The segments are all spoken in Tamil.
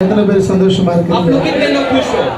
எத்தனை பேர் சந்தோஷமா आप இருக்கீங்க? लोग कितने लोग खुश हो?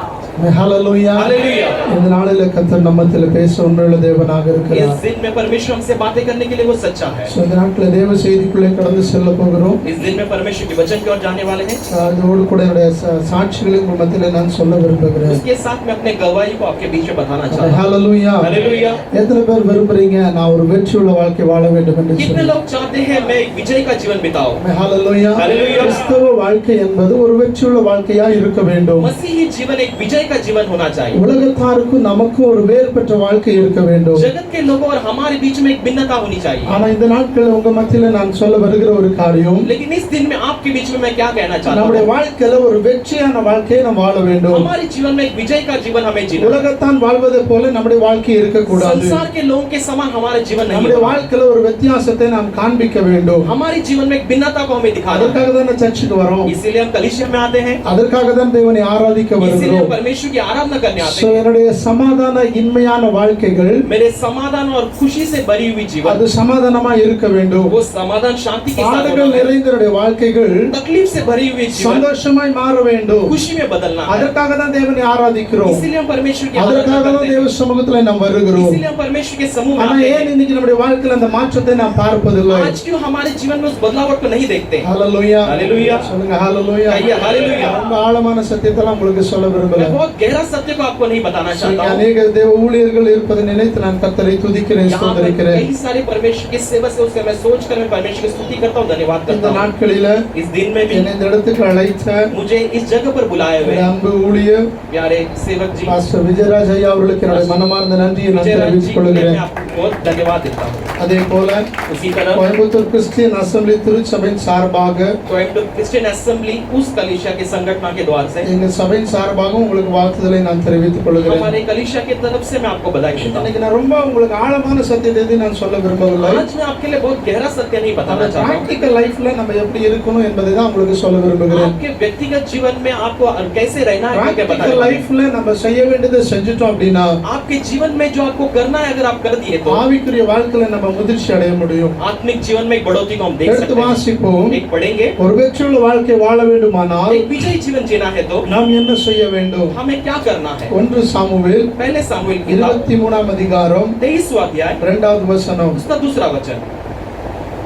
ஹalleluya. हालेलुया। இந்த நாளிலே கர்த்தர் நம்மத்தில் பேச உண்மையுள்ள தேவனாக इस இருக்கிறார். दिन में परमेश्वर हमसे बातें करने के लिए वो सच्चा है। இந்த நாட்களில் தேவ செய்திக்குள்ளே கடந்து செல்ல போகிறோம். इस दिन में परमेश्वर के वचन की ओर जाने वाले हैं। அதோடு கூட என்னுடைய சாட்சிகளை உங்கள் மத்தியிலே நான் சொல்ல விரும்புகிறேன். उसके साथ मैं अपने गवाही को आपके बीच में बताना चाहता हूं। ஹalleluya. हालेलुया। எத்தனை பேர் விரும்புறீங்க நான் ஒரு வெற்றியுள்ள வாழ்க்கை வாழ வேண்டும் என்று कितने சொல்லி? लोग चाहते हैं मैं एक विजय का जीवन बिताऊं? ஹalleluya. हालेलुया। கிறிஸ்தவ வாழ்க்கை என்பது ஒரு வெற்றியுள்ள வாழ்க்கையா இருக்க வேண்டும். मसीही जीवन एक विजय का जीवन होना चाहिए। உலகத்தாருக்கும் நமக்கும் ஒரு வேறுபட்ட வாழ்க்கை இருக்க வேண்டும். जगत के लोगों और हमारे बीच में एक भिन्नता होनी चाहिए। ஆனா இந்த நாட்களில் உங்க மத்தியில நான் சொல்ல வருகிற ஒரு காரியம், लेकिन इस दिन में आपके बीच में मैं क्या कहना चाहता நம்முடைய हूं? வாழ்க்கையில ஒரு வெற்றியான வாழ்க்கையை நாம் வாழ வேண்டும். हमारे जीवन में एक विजय का जीवन हमें जीना है। உலகத்தான் வாழ்வதை போல நம்முடைய வாழ்க்கை இருக்க கூடாது. संसार के लोगों के समान हमारा जीवन नहीं நம்முடைய है। வாழ்க்கையில ஒரு வித்தியாசத்தை நாம் காண்பிக்க வேண்டும். हमारे जीवन में एक भिन्नता को हमें दिखाना அதற்காக है। தான் சர்ச்சுக்கு வரோம். इसीलिए हम कलीसिया में आते हैं। அதற்காக தான் தேவனை ஆராதிக்க इसीलिए हम வருகிறோம். परमेश्वर की आराधना करने आते So, हैं। என்னுடைய சமாதான இன்மையான வாழ்க்கைகள் मेरे समाधान और खुशी से भरी हुई जीवन, அது சமாதானமா இருக்க வேண்டும். वो समाधान शांति के साथ பாடுகள் होना है। நிறைந்த என்னுடைய வாழ்க்கைகள் तकलीफ से भरी हुई जीवन சந்தோஷமாய் மாற வேண்டும். खुशी में बदलना है। அதற்காக தான் தேவனை ஆராதிக்கிறோம். इसीलिए हम परमेश्वर की அதற்காக आराधना தான் करते தேவ हैं। சமூகத்துல நாம் வருகிறோம். इसीलिए हम परमेश्वर के समूह में ஆனா आते ஏன் हैं। இன்னைக்கு நம்முடைய வாழ்க்கையில அந்த மாற்றத்தை நாம் பார்ப்பதில்லை? आज क्यों हमारे जीवन में उस बदलाव को नहीं देखते? ஹalleluya. हालेलुया। சொல்லுங்க ஹalleluya. कहिए हालेलुया। ரொம்ப ஆழமான சத்தியத்தை உங்களுக்கு சொல்ல விரும்பல. मैं बहुत गहरा सत्य को आपको नहीं बताना चाहता हूं। अनेक देव ஊழியர்கள் இருப்பதை நினைத்து நான் கர்த்தரை துதிக்கிறேன், यहाँ पर ஸ்தோத்திரிக்கிறேன். कई सारे परमेश्वर के सेवक से उससे मैं सोचकर मैं परमेश्वर की स्तुति करता हूं, धन्यवाद இந்த करता हूं। நாட்களில इस दिन में भी என்னை இந்த இடத்துக்கு அழைத்த मुझे इस जगह पर बुलाए हुए என்னுடைய அன்பு ஊழியர் प्यारे सेवक जी பாஸ்டர் விஜயராஜ் ஐயா அவர்களுக்கு என்னுடைய மனமார்ந்த நன்றியை நான் विजय जी தெரிவித்துக் को मैं கொள்கிறேன். आपको बहुत धन्यवाद देता हूं। அதே போல उसी तरह கோயம்புத்தூர் கிறிஸ்டியன் அசெம்பிளி திருச்சபையின் சார்பாக कोयम्बटूर क्रिश्चियन असेंबली उस कलीसिया के संगठन के द्वार से எங்க சபையின் சார்பாக உங்களுக்கு வாழ்த்துதலை நான் தெரிவித்துக் கொள்கிறேன். हमारे कलीसिया की तरफ से मैं आपको बधाई देता हूं। இன்னைக்கு நான் ரொம்ப உங்களுக்கு ஆழமான சத்தியத்தை நான் சொல்ல விரும்பவில்லை. आज मैं आपके लिए बहुत गहरा सत्य नहीं बताना चाहता हूं। பிராக்டிகல் லைஃப்ல நம்ம எப்படி இருக்கணும் என்பதை தான் உங்களுக்கு சொல்ல விரும்புகிறேன். आपके व्यक्तिगत जीवन में आपको कैसे रहना है क्या பிராக்டிகல் बताना है। லைஃப்ல நம்ம செய்ய வேண்டியதை செஞ்சுட்டோம் அப்படின்னா आपके जीवन में जो आपको करना है अगर आप कर दिए तो ஆவிக்குரிய வாழ்க்கையில நம்ம முதிர்ச்சி அடைய முடியும். आत्मिक जीवन में एक बढ़ोतरी को हम देख எடுத்து सकते हैं। வாசிப்போம். एक पढ़ेंगे, ஒரு வெற்றியுள்ள வாழ்க்கை வாழ வேண்டுமானால் एक विजयी जीवन जीना है तो நாம் என்ன செய்ய வேண்டும்? हमें क्या करना है। 1 சாமுவேல் पहले सामुएल की किताब 23ஆம் அதிகாரம் 23वां अध्याय 2வது வசனம். उसका दूसरा वचन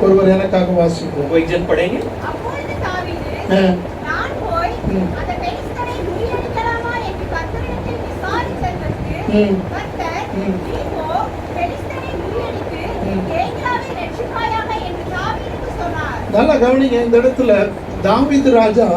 ஒருவர் எனக்காக வாசிப்போம். वो एक जन पढ़ेंगे। அப்பொழுது தாவீது, ஆ. நான் போய் ம். அந்த பெலிஸ்தரை முறியடிக்கலாமா என்று கர்த்தரிடத்தில் விசாரித்ததற்கு, ம். கர்த்தர், ம். நீ போ, பெலிஸ்தரை முறியடித்து, ம். கேகிலாவை ரட்சிப்பாயாக என்று தாவீதுக்கு சொன்னார். நல்லா கவனிங்க, இந்த இடத்துல தாவீது ராஜா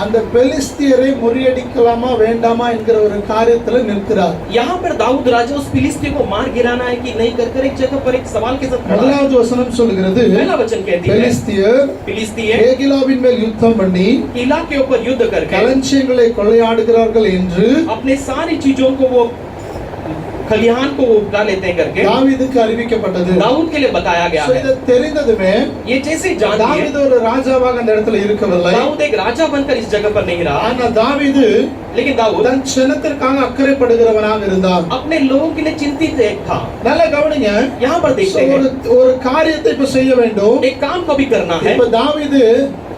அந்த பெலிஸ்தியரை முறியடிக்கலாமா வேண்டாமா என்கிற ஒரு காரியத்துல நிற்கிறார். यहाँ पर दाऊद राजा उस फिलिस्तीय को मार गिराना है कि नहीं कर एक जगह पर एक सवाल के साथ खड़ा है। முதலாவது வசனம் சொல்லுகிறது, पहला वचन कहती है பெலிஸ்தியர் फिलिस्तीय கேகிலாவின் மேல் யுத்தம் பண்ணி किला के ऊपर युद्ध करके களஞ்சியங்களை கொள்ளையாடுகிறார்கள் என்று अपने सारी चीजों को वो खलिहान को वो उठा लेते हैं करके தாவீதுக்கு அறிவிக்கப்பட்டது. दाऊद के लिए बताया गया So, है। இது தெரிந்ததுமே ये जैसे ही जान लिए தாவீது ஒரு ராஜாவாக அந்த இடத்துல இருக்கவில்லை. दाऊद एक राजा बनकर इस जगह पर नहीं रहा, ஆனா தாவீது लेकिन दाऊद தன் சினத்திற்காக அக்கறைப்படுகிறவனாக இருந்தான். अपने लोगों के लिए चिंतित एक था। நல்லா கவனிங்க, यहाँ पर So, देखते हैं ஒரு காரியத்தை இப்ப செய்ய வேண்டும். एक काम को भी करना है। இப்ப தாவீது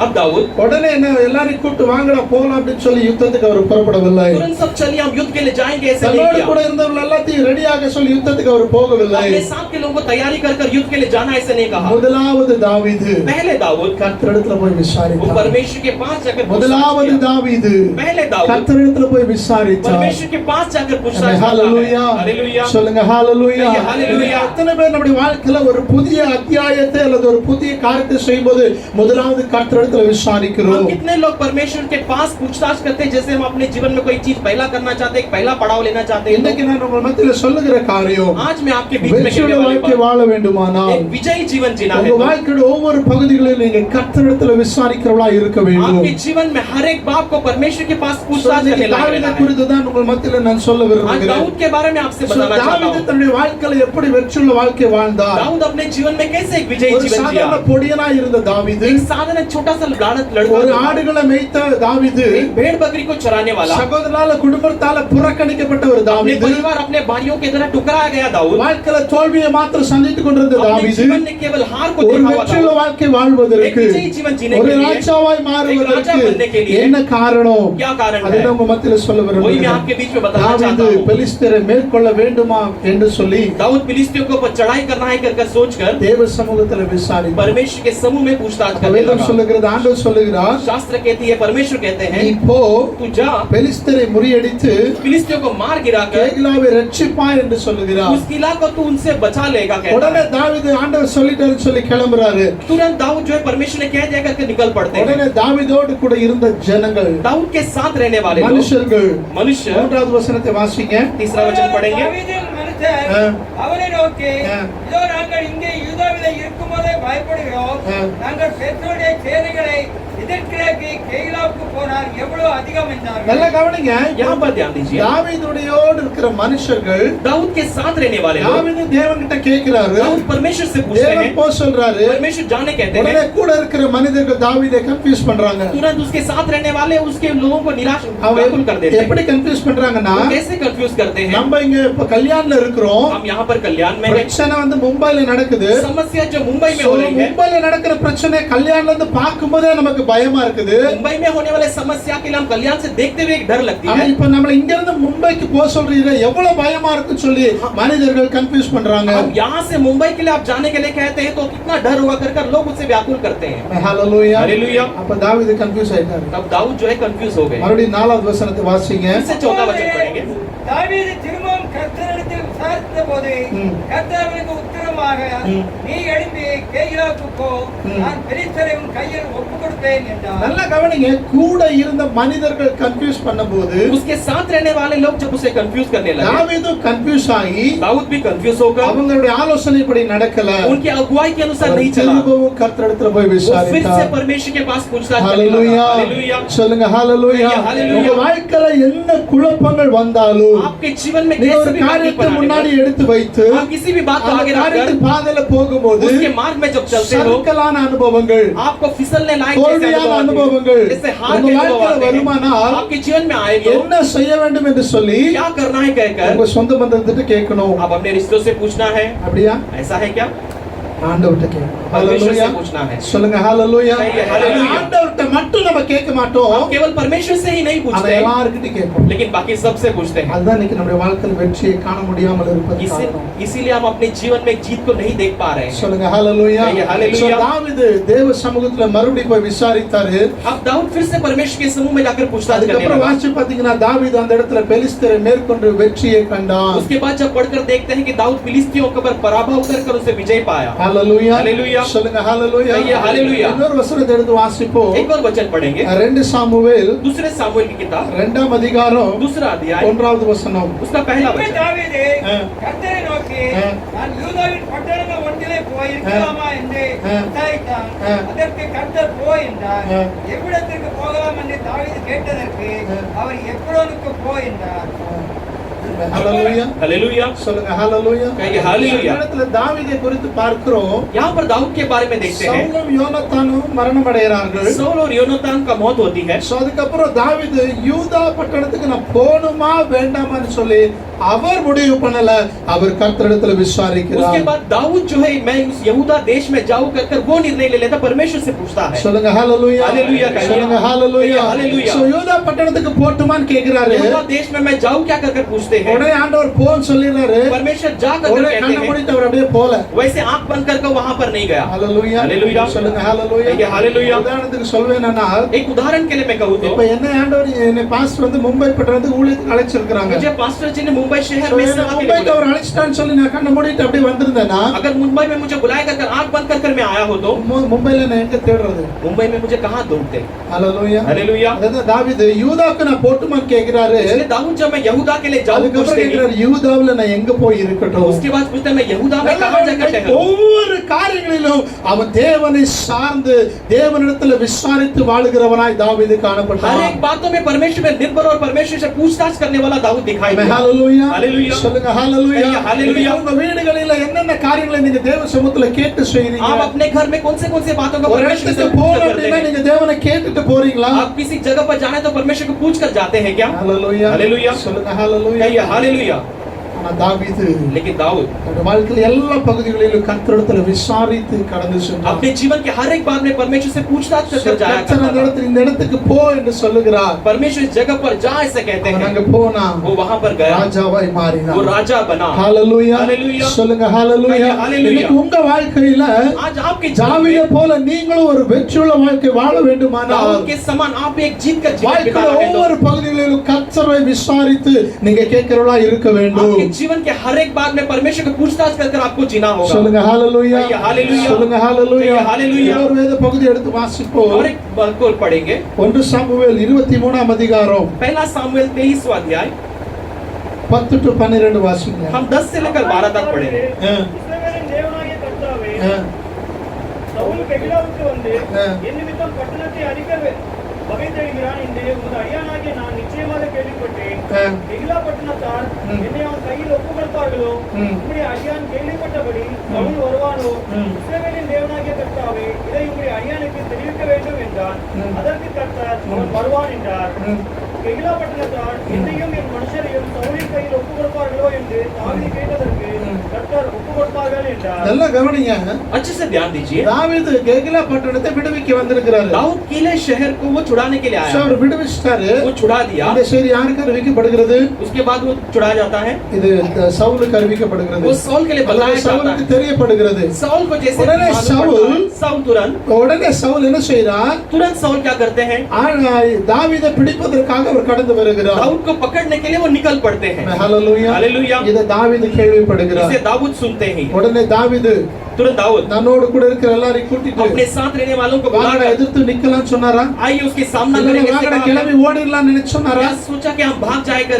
अब दाऊद உடனே என்ன எல்லாரையும் கூப்பிட்டு வாங்கடா போலாம் அப்படின்னு சொல்லி யுத்தத்துக்கு அவர் புறப்படவில்லை. तुरंत सब चलिए हम युद्ध के लिए जाएंगे ऐसे नहीं தன்னோடு किया। கூட இருந்தவர்கள் எல்லாத்தையும் ரெடியாக சொல்லி யுத்தத்துக்கு அவர் போகவில்லை. अपने साथ के लोगों को तैयारी कर युद्ध के लिए जाना ऐसे नहीं कहा। முதலாவது தாவீது पहले दाऊद கர்த்தரிடத்துல போய் वो விசாரித்தார். परमेश्वर के पास जाकर முதலாவது पूछताछ किया। தாவீது पहले दाऊद கர்த்தரிடத்துல போய் விசாரித்தார். परमेश्वर के पास जाकर पूछताछ ஹalleluya. करता है। हालेलुया। சொல்லுங்க ஹalleluya. ஹalleluya. எத்தனை பேர் நம்முடைய வாழ்க்கையில ஒரு புதிய அத்தியாயத்தை அல்லது ஒரு புதிய காரியத்தை செய்யும்போது முதலாவது கர்த்தரிடத்துல விசாரிக்கிறோம். हम कितने लोग परमेश्वर के पास पूछताछ करते हैं जैसे हम अपने जीवन में कोई चीज पहला करना चाहते हैं, एक पहला पड़ाव लेना चाहते हैं। இன்னைக்கு நான் உங்கள் மத்தியில சொல்லுகிற காரியம், आज मैं आपके बीच में வெற்றியுள்ள कहने वाली வாழ்க்கை बात, வாழ வேண்டுமானால் एक विजयी जीवन जीना है உங்க तो வாழ்க்கையோட ஒவ்வொரு பகுதிகளிலும் நீங்க கர்த்தரிடத்துல விசாரிக்கிறவளா இருக்க வேண்டும். आपके जीवन में हर एक बात को परमेश्वर के पास पूछताछ करने लगे தாவீதை रहना है। குறித்து தான் உங்கள் மத்தியில நான் சொல்ல आज விரும்புகிறேன். दाऊद के बारे में आपसे So, बताना चाहता தாவீது हूँ। தன்னுடைய வாழ்க்கையில எப்படி வெற்றியுள்ள வாழ்க்கை வாழ்ந்தார்? दाऊद अपने जीवन में कैसे एक विजयी ஒரு जीवन जिया। சாதாரண பொடியனா இருந்த தாவீது एक साधारण छोटा छोटा सा ஒரு लड़का ஆடுகளை மேய்த்த தாவீது एक भेड़ बकरी को चराने वाला, சகோதரனால குடும்பத்தால புறக்கணிக்கப்பட்ட ஒரு अपने தாவீது, परिवार अपने भाइयों के तरह टुकराया गया दाऊद, வாழ்க்கையில தோல்வியை மாத்திரம் சந்தித்துக் கொண்டிருந்த अपने தாவீது जीवन में केवल हार को ஒரு देखा हुआ வெற்றியுள்ள दाऊद, வாழ்க்கை एक வாழ்வதற்கு विजयी जीवन जीने ஒரு के लिए ராஜாவாய் एक राजा மாறுவதற்கு बनने के लिए என்ன காரணம்? क्या कारण है, அதுதான் உங்க மத்தியில சொல்ல वही मैं விரும்புகிறேன். आपके बीच में बताना தாவீது चाहता हूँ। பெலிஸ்தரை மேற்கொள்ள வேண்டுமா என்று சொல்லி दाऊद फिलिस्तियों के ऊपर चढ़ाई करना है कर सोचकर தேவ சமூகத்துல விசாரித்தார். परमेश्वर के समूह में पूछताछ करने வேதம் लगा। சொல்லுகிறது, ஆண்டவர் சொல்லுகிறார், शास्त्र कहती है, परमेश्वर कहते हैं, நீ போ, तू जा பெலிஸ்தரை முறியடித்து फिलिस्तियों को मार गिराकर கேகிலாவை ரட்சிப்பாய் என்று சொல்லுகிறார். उस किला को तू उनसे बचा लेगा कहता உடனே है। தாவீது ஆண்டவர் சொல்லிட்டாருன்னு சொல்லி கிளம்புறாரு. तुरंत दाऊद जो है परमेश्वर ने कह दिया करके निकल पड़ते हैं। உடனே தாவீதோடு கூட இருந்த ஜனங்கள், दाऊद के साथ रहने वाले लोग, மனுஷர்கள், मनुष्य, மூன்றாவது வசனத்தை வாசிங்க. तीसरा वचन पढ़ेंगे। தாவீதின் மனுஷர் அவனை நோக்கி, இதோ நாங்கள் இங்கே யூதாவிலே இருக்கும்போதே பயப்படுகிறோம். நாங்கள் பெற்றோருடைய சேனைகளை எதிர்க்கிறக்கு கேகிலாவுக்கு போனார், எவ்வளவு அதிகம் என்றார்கள். நல்லா கவனிங்க. यहाँ पर ध्यान दीजिए, தாவீதுடையோடு இருக்கிற மனுஷர்கள் दाऊद के साथ रहने वाले लोग, தாவீது தேவன்கிட்ட கேக்குறாரு, दाऊद परमेशर से पूछते हैं, தேவன் போ சொல்றாரு. परमेश्वर जाने कहते உடனே हैं। கூட இருக்கிற மனிதர்கள் தாவீதை கன்ஃபியூஸ் பண்றாங்க. तुरंत उसके साथ रहने वाले उसके लोगों को निराश அவங்க व्याकुल कर देते हैं। எப்படி கன்ஃபியூஸ் பண்றாங்கன்னா, वो कैसे कंफ्यूज करते हैं? நம்ம இங்க இப்ப கல்யாண்ல இருக்கிறோம், हम यहाँ पर कल्याण में हैं, பிரச்சனை வந்து மும்பைல நடக்குது. समस्या जो मुंबई में So, हो रही है, மும்பைல நடக்கிற பிரச்சனை கல்யாண்ல இருந்து பார்க்கும்போதே நமக்கு பயமா இருக்குது. मुंबई में होने वाले समस्या के लिए हम कल्याण से देखते हुए एक डर लगती ஆனா है। இப்ப நம்மள இங்க இருந்து மும்பைக்கு போக சொல்றீங்க, எவ்வளவு பயமா இருக்குன்னு சொல்லி மனிதர்கள் கன்ஃபியூஸ் பண்றாங்க. हम यहाँ से मुंबई के लिए आप जाने के लिए कहते हैं तो कितना डर होगा कर लोग उससे व्याकुल करते हैं। ஹalleluya. हालेलुया। அப்ப தாவீது கன்ஃபியூஸ் ஆயிட்டாரு. तब दाऊद जो है कंफ्यूज हो गए। மறுபடியும் 4வது வசனத்தை வாசிங்க. फिर से 14 वचन पढ़ेंगे। தாவீது திரும்பவும் கர்த்தரிடத்தில் விசாரித்த போது கர்த்தர் அவனுக்கு உத்தரமாக, நீ எழும்பி கேகிலாவுக்கு போ, நான் பெலிஸ்தரை உன் கையில் ஒப்புக் கொடுப்பேன் என்றார். நல்லா கவனிங்க. கூட இருந்த மனிதர்கள் கன்ஃபியூஸ் பண்ணும்போது उसके साथ रहने वाले लोग जब उसे कंफ्यूज करने लगे, தாவீது கன்ஃபியூஸ் ஆகி दाऊद भी कंफ्यूज होकर அவங்களுடைய ஆலோசனைப்படி நடக்கல. उनकी अगुवाई के अनुसार नहीं चला, திரும்பவும் கர்த்தரிடத்துல போய் वो फिर से விசாரித்தார். परमेश्वर के पास पूछताछ करने ஹalleluya. लगा। हालेलुया। சொல்லுங்க ஹalleluya. ஹalleluya. உங்க வாழ்க்கையில என்ன குழப்பங்கள் வந்தாலும் आपके जीवन में நீங்க कैसे ஒரு भी बात காரியத்தை बनाने முன்னாடி पर, எடுத்து வைத்து आप किसी भी बात को அந்த आगे रखकर காரியத்தின் பாதையில போகும்போது उसके मार्ग में जब चलते हो, சறுக்கலான அனுபவங்கள், आपको फिसलने लायक जैसे தோல்வியான अनुभव आते அனுபவங்கள் हैं, जैसे हार உங்க के अनुभव வாழ்க்கையில आते हैं, வருமானால் आपके जीवन में आए तो என்ன செய்ய வேண்டும் என்று சொல்லி क्या करना है कहकर உங்க சொந்த பந்தத்திட்ட கேட்கணும். आप अपने रिश्तों से पूछना है। அப்படியா? ऐसा है क्या? ஆண்டவர்ட்ட கேட்கணும். परमेश्वर ஹalleluya. से पूछना है। சொல்லுங்க ஹalleluya. कहिए हालेलुया। ஆண்டவர்ட்ட மட்டும் நம்ம கேட்க மாட்டோம், हम केवल परमेश्वर से ही नहीं ஆனா पूछते, எல்லார்கிட்டயும் கேட்போம். लेकिन बाकी सबसे पूछते हैं। அதுதான் இன்னைக்கு நம்முடைய வாழ்க்கையில வெற்றியை காண முடியாமல் இருப்பது காரணம். इसीलिए हम अपने जीवन में जीत को नहीं देख पा रहे हैं। சொல்லுங்க ஹalleluya. कहिए हालेलुया। தாவீது தேவ சமூகத்துல மறுபடியும் போய் விசாரித்தாரு. अब दाऊद फिर से परमेश्वर के समूह में जाकर पूछताछ करने அதுக்கப்புறம் लगा। வாசி பாத்தீங்கன்னா தாவீது அந்த இடத்துல பெலிஸ்தரை மேற்கொண்டு வெற்றியை கண்டான். उसके बाद जब पढ़कर देखते हैं कि दाऊद फिलिस्तियों के ऊपर पराभव कर उसे विजय पाया। ஹalleluya. हालेलुया। சொல்லுங்க ஹalleluya. कहिए हालेलुया। இன்னொரு வசனத்தை எடுத்து வாசிப்போம். एक और वचन पढ़ेंगे, 2 சாமுவேல் दूसरे सामुएल की किताब 2ஆம் அதிகாரம் दूसरा अध्याय 1வது வசனம். उसका पहला அப்பொழுது वचन। தாவீது கர்த்தரை நோக்கி, நான் யூதாவின் பட்டணங்கள் ஒன்றிலே போய் இருக்கலாமா என்று விசாரித்தான். அதற்கு கர்த்தர் போ என்றார். எவ்விடத்திற்கு போகலாம் என்று தாவீது கேட்டதற்கு அவர் எப்ரோனுக்கு போ என்றார். ஹalleluya. हालेलुया। சொல்லுங்க ஹalleluya. कहिए हालेलुया। இந்த இடத்துல தாவீதை குறித்து பார்க்கிறோம். यहाँ पर दाऊद के बारे में देखते हैं, சவுலும் யோனத்தானும் மரணம் அடைகிறார்கள். सौल और योनातान का मौत होती है। சோ அதுக்கப்புறம் தாவீது யூதா பட்டணத்துக்கு நான் போணுமா வேண்டாமான்னு சொல்லி அவர் முடிவு பண்ணல, அவர் கர்த்தரிடத்துல उसके விசாரிக்கிறார். बाद दाऊद जो है मैं उस यहूदा देश में जाऊं कर वो निर्णय ले लेता, परमेश्वर से पूछता है। சொல்லுங்க ஹalleluya. हालेलुया कहिए। சொல்லுங்க ஹalleluya. हालेलुया। சோ யூதா பட்டணத்துக்கு போட்டுமான்னு கேக்குறாரு. यहूदा देश में मैं जाऊं क्या कर पूछते हैं। உடனே ஆண்டவர் போன்னு சொல்லிறாரு. परमेश्वर जा कर உடனே कहते கண்ணை हैं, மூடிட்டு அவர் அப்படியே போல. वैसे आंख बंद करके वहां पर नहीं गया। ஹalleluya. हालेलुया। சொல்லுங்க ஹalleluya. कहिए हालेलुया। உதாரணத்துக்கு சொல்வேனா, एक उदाहरण के लिए मैं कहूं இப்ப तो என்ன ஆண்டவர் என்னை பாஸ்டர் வந்து மும்பை பட்டணத்துக்கு ஊழியத்துக்கு அழைச்சிருக்காங்க. मुझे पास्टर जी ने मुंबई शहर में सेवा के लिए மும்பைக்கு बुलाया। அவர் அழைச்சிட்டான்னு சொல்லி நான் கண்ணை மூடிட்டு அப்படியே வந்திருந்தேனா, अगर मुंबई में मुझे बुलाया कर आंख बंद कर मैं आया हो तो மும்பைல நான் எங்க தேடுறது? मुंबई में मुझे कहां ढूंढते। ஹalleluya. हालेलुया। அதாவது தாவீது யூதாக்கு நான் போட்டுமான்னு கேக்குறாரு. इसलिए दाऊद जब मैं यहूदा के लिए जाऊं அதுக்கப்புறம் पूछते हैं கேக்குறாரு யூதாவுல நான் எங்க போய் இருக்கட்டும் उसके बाद पूछते हैं मैं यहूदा में कहां जाकर ठहरूं ஒவ்வொரு காரியங்களிலும் அவன் தேவனை சார்ந்து தேவனிடத்தில் விசாரித்து வாழுகிறவனாய் தாவீது हर காணப்பட்டான் एक बातों में परमेश्वर में निर्भर और परमेश्वर से पूछताछ करने वाला दाऊद दिखाई दिया ஹalleluya हालेलुया சொல்லுங்க ஹalleluya हालेलुया உங்க வீடுகளில என்னென்ன காரியங்களை நீங்க தேவ சமூகத்துல கேட்டு செய்றீங்க आप अपने घर में कौन से बातों का ஒரு परमेश्वर से இடத்துக்கு पूछ போறோம் कर करते அப்படின்னா हैं நீங்க தேவனை கேட்டுட்டு போறீங்களா आप किसी जगह पर जाना है तो परमेश्वर को पूछ कर जाते हैं क्या ஹalleluya हालेलुया சொல்லுங்க ஹalleluya कहिए हालेलुया ஆனா தாவீது लेकिन दाऊद தன்னுடைய வாழ்க்கையில எல்லா பகுதிகளிலும் கர்த்தரிடத்தில் விசாரித்து கடந்து சென்றான் अपने जीवन के हर एक बात में परमेश्वर से पूछताछ कर जाया கர்த்தர் அந்த करता था இடத்துல இந்த இடத்துக்கு போ என்று சொல்லுகிறார் परमेश्वर इस जगह पर जा ऐसे कहते அவன் हैं அங்க போனா वो वहां पर गया ராஜாவாய் वो மாறினான் राजा बना ஹalleluya हालेलुया சொல்லுங்க ஹalleluya ஹalleluya. இன்னைக்கு உங்க வாழ்க்கையில आज आपके जीवन தாவீதை में போல நீங்களும் ஒரு வெற்றியுள்ள வாழ்க்கை வாழ வேண்டுமானால் दाऊद के समान आप एक जीत का जीवन வாழ்க்கையில बिताना है तो ஒவ்வொரு பகுதிகளிலும் கர்த்தரை விசாரித்து நீங்க கேட்கிறவளா இருக்க வேண்டும் आपके जीवन के हर एक बात में परमेश्वर को पूछताछ कर आपको जीना होगा சொல்லுங்க ஹalleluya कहिए हालेलुया சொல்லுங்க ஹalleluya कहिए हालेलुया ஒரு வேத பகுதி எடுத்து வாசிப்போம் और एक को पढ़ेंगे 1 சாமுவேல் 23ஆம் அதிகாரம் पहला सामुएल 23वां अध्याय 10 to 12 வாசிங்க हम 10 से लेकर 12 तक पढ़ेंगे இஸ்ரவேலின் தேவனாகிய கர்த்தாவே, சவுல் கெகிலாவுக்கு வந்து என் நிமித்தம் பட்டணத்தை அழிக்க வகை தேடுகிறான் என்று உமது அடியானாகிய நான் நிச்சயமாக கேள்விப்பட்டேன். கெகிலா பட்டணத்தார் என்னை அவன் கையில் ஒப்புக் கொடுப்பார்களோ, உம்முடைய அடியான் கேள்விப்பட்டபடி சவுல் வருவானோ? இஸ்ரவேலின் தேவனாகிய கர்த்தாவே, இதை உம்முடைய அடியானுக்கு தெரிவிக்க வேண்டும் என்றான். அதற்கு கர்த்தர், அவன் வருவான் என்றார். கெகிலா பட்டணத்தார் என்னையும் என் மனுஷரையும் சவுலின் கையில் ஒப்புக் கொடுப்பார்களோ என்று தாவீது கேட்டதற்கு கர்த்தர் ஒப்புக் கொடுப்பார்கள் என்றார். நல்லா கவனிங்க अच्छे से ध्यान दीजिए தாவீது கெகிலா பட்டணத்தை விடுவிக்க வந்திருக்கிறாரு दाऊद किले शहर को वो छुड़ाने के लिए சோ आया அவர் விடுவிச்சிட்டாரு वो छुड़ा दिया இந்த செய்தி யாருக்கு அறிவிக்கப்படுகிறது उसके बाद वो छुड़ा जाता है இது சவுலுக்கு அறிவிக்கப்படுகிறது वो सौल के लिए बताया जाता சவுலுக்கு है தெரியப்படுகிறது सौल को जैसे उन्होंने मालूम साउल- पड़ता है, साउल உடனே சவுல் என்ன செய்றார் तुरंत सौल क्या करते हैं தாவீதை பிடிப்பதற்காக அவர் கடந்து வருகிறார் दाऊद को पकड़ने के लिए वो निकल पड़ते हैं ஹalleluya हालेलुया இத தாவீது கேள்விப்படுகிறார் इसे दाऊद सुनते ही உடனே தாவீது तुरंत दाऊद தன்னோடு கூட இருக்கிற எல்லாரையும் கூட்டிட்டு अपने साथ रहने वालों को வாங்க बुलाकर எதிர்த்து நிக்கலாம் சொன்னாரா आइए उसके सामना இல்ல करेंगे வாங்க इससे कहा, கிளம்பி ஓடிடலாம் நினைச்சு சொன்னாரா क्या सोचा कि हम भाग जाए कर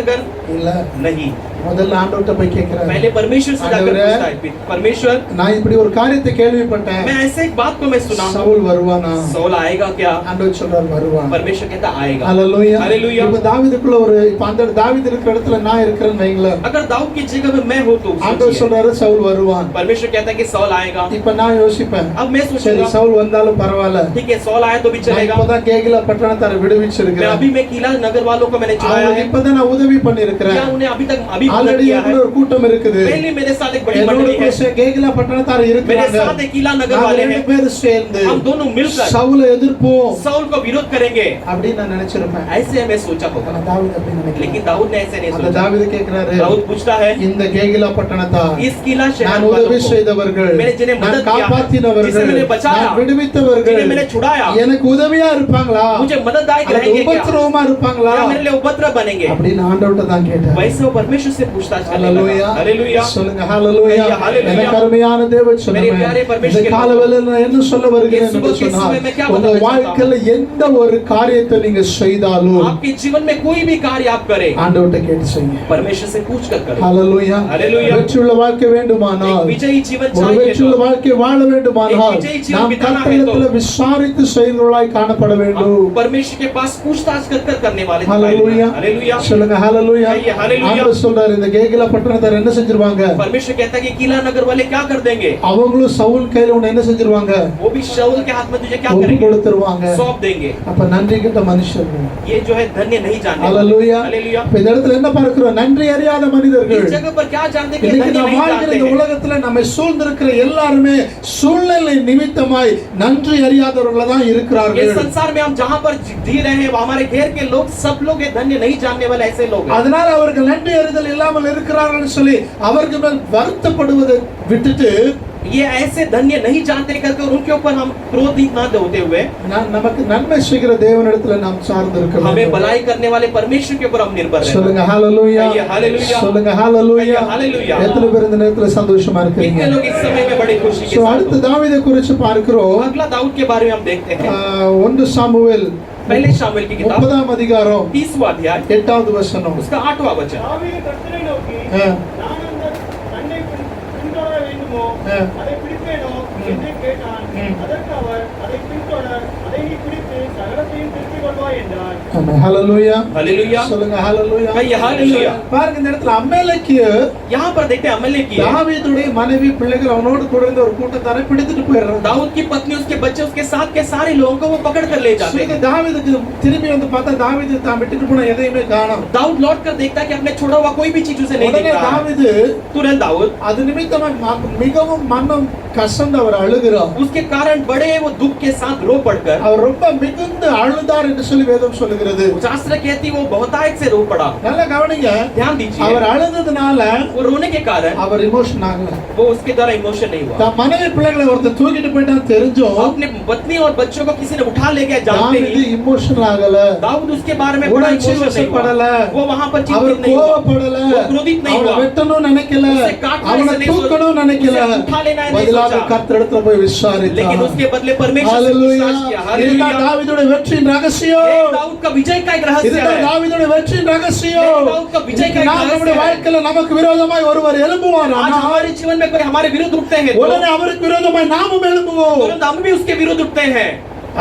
இல்ல नहीं முதல்ல ஆண்டவர்ட்ட போய் கேக்குறாரு पहले परमेश्वर से जाकर आंदवरे, पूछता है परमेश्वर நான் இப்படி ஒரு காரியத்தை கேள்விப்பட்டேன் मैं ऐसे एक बात को मैं सुना हूं சவுல் வருவானா सौल आएगा क्या ஆண்டவர் சொல்றார் வருவான் परमेश्वर कहता आएगा ஹalleluya हालेलुया இப்ப தாவீதுக்குள்ள ஒரு இப்ப அந்த தாவீது இருக்கிற இடத்துல நான் இருக்கிறேன்னு வைங்களேன் अगर दाऊद की जगह में मैं हूं तो ஆண்டவர் सोचिए, சொல்றாரு சவுல் வருவான் परमेश्वर कहता है कि सौल आएगा இப்ப நான் யோசிப்பேன் अब मैं சரி सोचूंगा சவுல் வந்தாலும் பரவாயில்ல ठीक है सौल आया तो भी நான் चलेगा இப்பதான் கேகிலா பட்டணத்தார मैं விடுவிச்சிருக்கிறேன் अभी मैं किला नगर वालों को मैंने चुराया அவங்களுக்கு है இப்பதான் நான் உதவி பண்ணிருக்கிறேன் क्या उन्हें अभी तक अभी मदद ஆல்ரெடி किया है ஒரு கூட்டம் இருக்குது पहले मेरे साथ एक बड़ी என்னோட मंडली है கூட கேகிலா பட்டணத்தார मेरे இருக்கிறாங்க साथ एक किला नगर நாங்க वाले ரெண்டு हैं பேரும் சேர்ந்து हम दोनों मिलकर சவுலை எதிர்ப்போம் सौल को विरोध करेंगे அப்படின்னு நான் நினைச்சிருப்பேன் ऐसे हमें सोचा होगा ஆனா தாவீது அப்படி நினைக்கல लेकिन दाऊद ने ऐसे नहीं அந்த सोचा தாவீது கேக்குறாரு दाऊद पूछता है இந்த கேகிலா பட்டணத்தார் इस किला शहर நான் वालों உதவி को செய்தவர்கள் मैंने जिन्हें நான் मदद किया है, காப்பாத்தினவர்கள் जिसे मैंने बचाया, நான் விடுவித்தவர்கள் जिन्हें मैंने छुड़ाया எனக்கு உதவியா இருப்பாங்களா मुझे मदददायक அல்லது रहेंगे क्या உபத்திரவமா இருப்பாங்களா क्या मेरे लिए उपद्रव बनेंगे அப்படின்னு ஆண்டவர்ட்ட தான் கேட்டேன் वैसे वो परमेश्वर से पूछताछ करने ஹalleluya लगा हालेलुया சொல்லுங்க ஹalleluya ஹalleluya. எனக்கு அருமையான தேவ मेरे சொன்னமே प्यारे परमेश्वर இந்த के காலவேளையில நான் என்ன சொல்ல வருகிறேன் इस सुबह என்று के சொன்னால் समय में क्या உங்க बताना चाहता வாழ்க்கையில எந்த ஒரு காரியத்தை நீங்க செய்தாலும் आपके जीवन में कोई भी कार्य आप करें ஆண்டவர்ட்ட கேட்டு செய்யுங்க परमेश्वर से पूछ कर करें ஹalleluya ஹalleluya. வெற்றியுள்ள வாழ்க்கை வேண்டுமானால் एक विजयी जीवन ஒரு चाहिए வெற்றியுள்ள तो வாழ்க்கை வாழ வேண்டுமானால் एक विजयी जीवन நாம் बिताना है கர்த்தரிடத்தில் விசாரித்து செய்கிறவர்களாய் காணப்பட வேண்டும் हम परमेश्वर के पास पूछताछ कर करने वाले दिखाई ஹalleluya देना। हालेलुया சொல்லுங்க ஹalleluya कहिए हालेलुया। ஆண்டவர் சொல்றாரு இந்த கேகிலா பட்டணத்தார் என்ன செஞ்சிருவாங்க परमेश्वर कहता है कि किला नगर वाले क्या कर देंगे அவங்களும் சவுல் கையில உன்னை என்ன செஞ்சிருவாங்க वो भी शाऊल के हाथ में तुझे क्या ஒப்பு करेंगे கொடுத்துருவாங்க सौंप देंगे அப்ப நன்றி கிட்ட மனுஷர்கள் ये जो है धन्य नहीं जानने वाले। ஹalleluya हालेलुया இப்ப இந்த இடத்துல என்ன பார்க்கிறோம் நன்றி அறியாத மனிதர்கள் इस जगह पर क्या जानते कि இன்னைக்கு धन्य நாம் नहीं வாழ்கிற जानते இந்த हैं உலகத்துல நம்மை சூழ்ந்திருக்கிற எல்லாருமே சூழ்நிலை நிமித்தமாய் நன்றி அறியாதவர்களா தான் इस இருக்கிறார்கள் संसार में हम जहाँ पर जी रहे हैं हमारे घेर के लोग सब लोग ये धन्य नहीं जानने वाले ऐसे लोग हैं அதனால அவர்கள் நன்றி அறிதல் இல்லாமல் இருக்கிறார்கள் சொல்லி அவர்கள் மேல் வருத்தப்படுவதை விட்டுட்டு ये ऐसे धन्य नहीं जानते करके उनके ऊपर हम क्रोधित ना होते हुए நமக்கு நன்மை செய்கிற தேவனிடத்துல நாம் சார்ந்து இருக்க हमें வேண்டும் भलाई करने वाले परमेश्वर के ऊपर हम निर्भर रहें சொல்லுங்க ஹalleluya कहिए हालेलुया சொல்லுங்க ஹalleluya कहिए हालेलुया எத்தனை பேர் இந்த நேரத்துல சந்தோஷமா இருக்கீங்க कितने लोग इस समय में बड़ी खुशी के சோ साथ அடுத்து हो? தாவீதை குறித்து பார்க்கிறோம் अगला दाऊद के बारे में हम देखते हैं 1 சாமுவேல் पहले शामुएल की किताब 30ஆம் அதிகாரம் 30वां अध्याय 8வது வசனம். उसका 8वां वचन. தாவீது கர்த்தரை நோக்கி ஆ, நான் அந்த கண்ணை பின்தொடர வேண்டுமோ ஆ. அதை பிடிப்பேனோ என்று கேட்டான். ம். அதற்கு அவர் அதை பின்தொடர், அதை நீ பிடித்து சகலத்தையும் திருப்பிக் கொள்வாய் என்றார். ஆமென். ஹalleluya. हालेलुया. சொல்லுங்க ஹalleluya. कहिए हालेलुया. பாருங்க இந்த இடத்துல அமலேக்கு यहाँ पर देखते हैं अमलेक की है. தாவீதுடைய மனைவி பிள்ளைகள் அவனோடு கூட இருந்த ஒரு கூட்டத்தாரை பிடித்துட்டு போயிடுறாங்க. दाऊद की पत्नी उसके बच्चे उसके साथ के सारे लोगों को वो पकड़ कर ले जाते சொல்லுங்க, हैं. தாவீதுக்கு திரும்பி வந்து பார்த்தா தாவீது தான் விட்டுட்டு போன எதையுமே காணோம். दाऊद लौट कर देखता है कि अपने छोड़ा हुआ कोई भी चीज उसे नहीं உடனே दिख रहा है. தாவீது तुरंत दाऊद அது நிமித்தமா மிகவும் மனம் கசந்து அவர் அழுகிறார். उसके कारण बड़े वो दुख के साथ रो पड़कर அவர் ரொம்ப மிகுந்து அழுதார் என்று சொல்லி வேதம் சொல்லுகிறது. शास्त्र कहती वो बहुतायत से रो पड़ा. நல்லா கவனிங்க, ध्यान दीजिए. அவர் அழுததுனால वो रोने के कारण அவர் இமோஷன் ஆகல. वो उसके द्वारा इमोशन नहीं हुआ. தன் மனைவி பிள்ளைகளை ஒருத்தர் தூக்கிட்டு போயிட்டான் தெரிஞ்சோம், अपने पत्नी और बच्चों को किसी ने उठा ले गया जानते தாவீது ही இமோஷனல் ஆகல. दाऊद उसके बारे में बड़ा உணர்ச்சி इमोशन नहीं வசப்படல. हुआ. वो वहां पर அவர் चिंतित नहीं हुआ. கோபப்படல. वो क्रोधित नहीं அவனை हुआ. வெட்டணும்னு நினைக்கல. उसे काटना அவனை ऐसे नहीं தூக்கணும்னு நினைக்கல. उसे उठा लेना है नहीं பதிலாக सोचा. கர்த்தரிடத்துல போய் लेकिन விசாரித்தார். उसके बदले परमेश्वर से ஹalleluya. विश्वास किया. இதுதான் हालेलुया. தாவீதுடைய வெற்றியின் ये ரகசியம். दाऊद का विजय का एक रहस्य இதுதான் है. தாவீதுடைய வெற்றியின் ரகசியம். ये दाऊद का विजय का एक நாம் நம்முடைய रहस्य है. வாழ்க்கையில நமக்கு விரோதமாய் ஒருவர் எழும்புவார். आज हमारे जीवन में कोई हमारे विरुद्ध उठते हैं உடனே அவருக்கு விரோதமாய் நாமும் எழும்புவோம். तुरंत हम भी उसके विरुद्ध उठते हैं.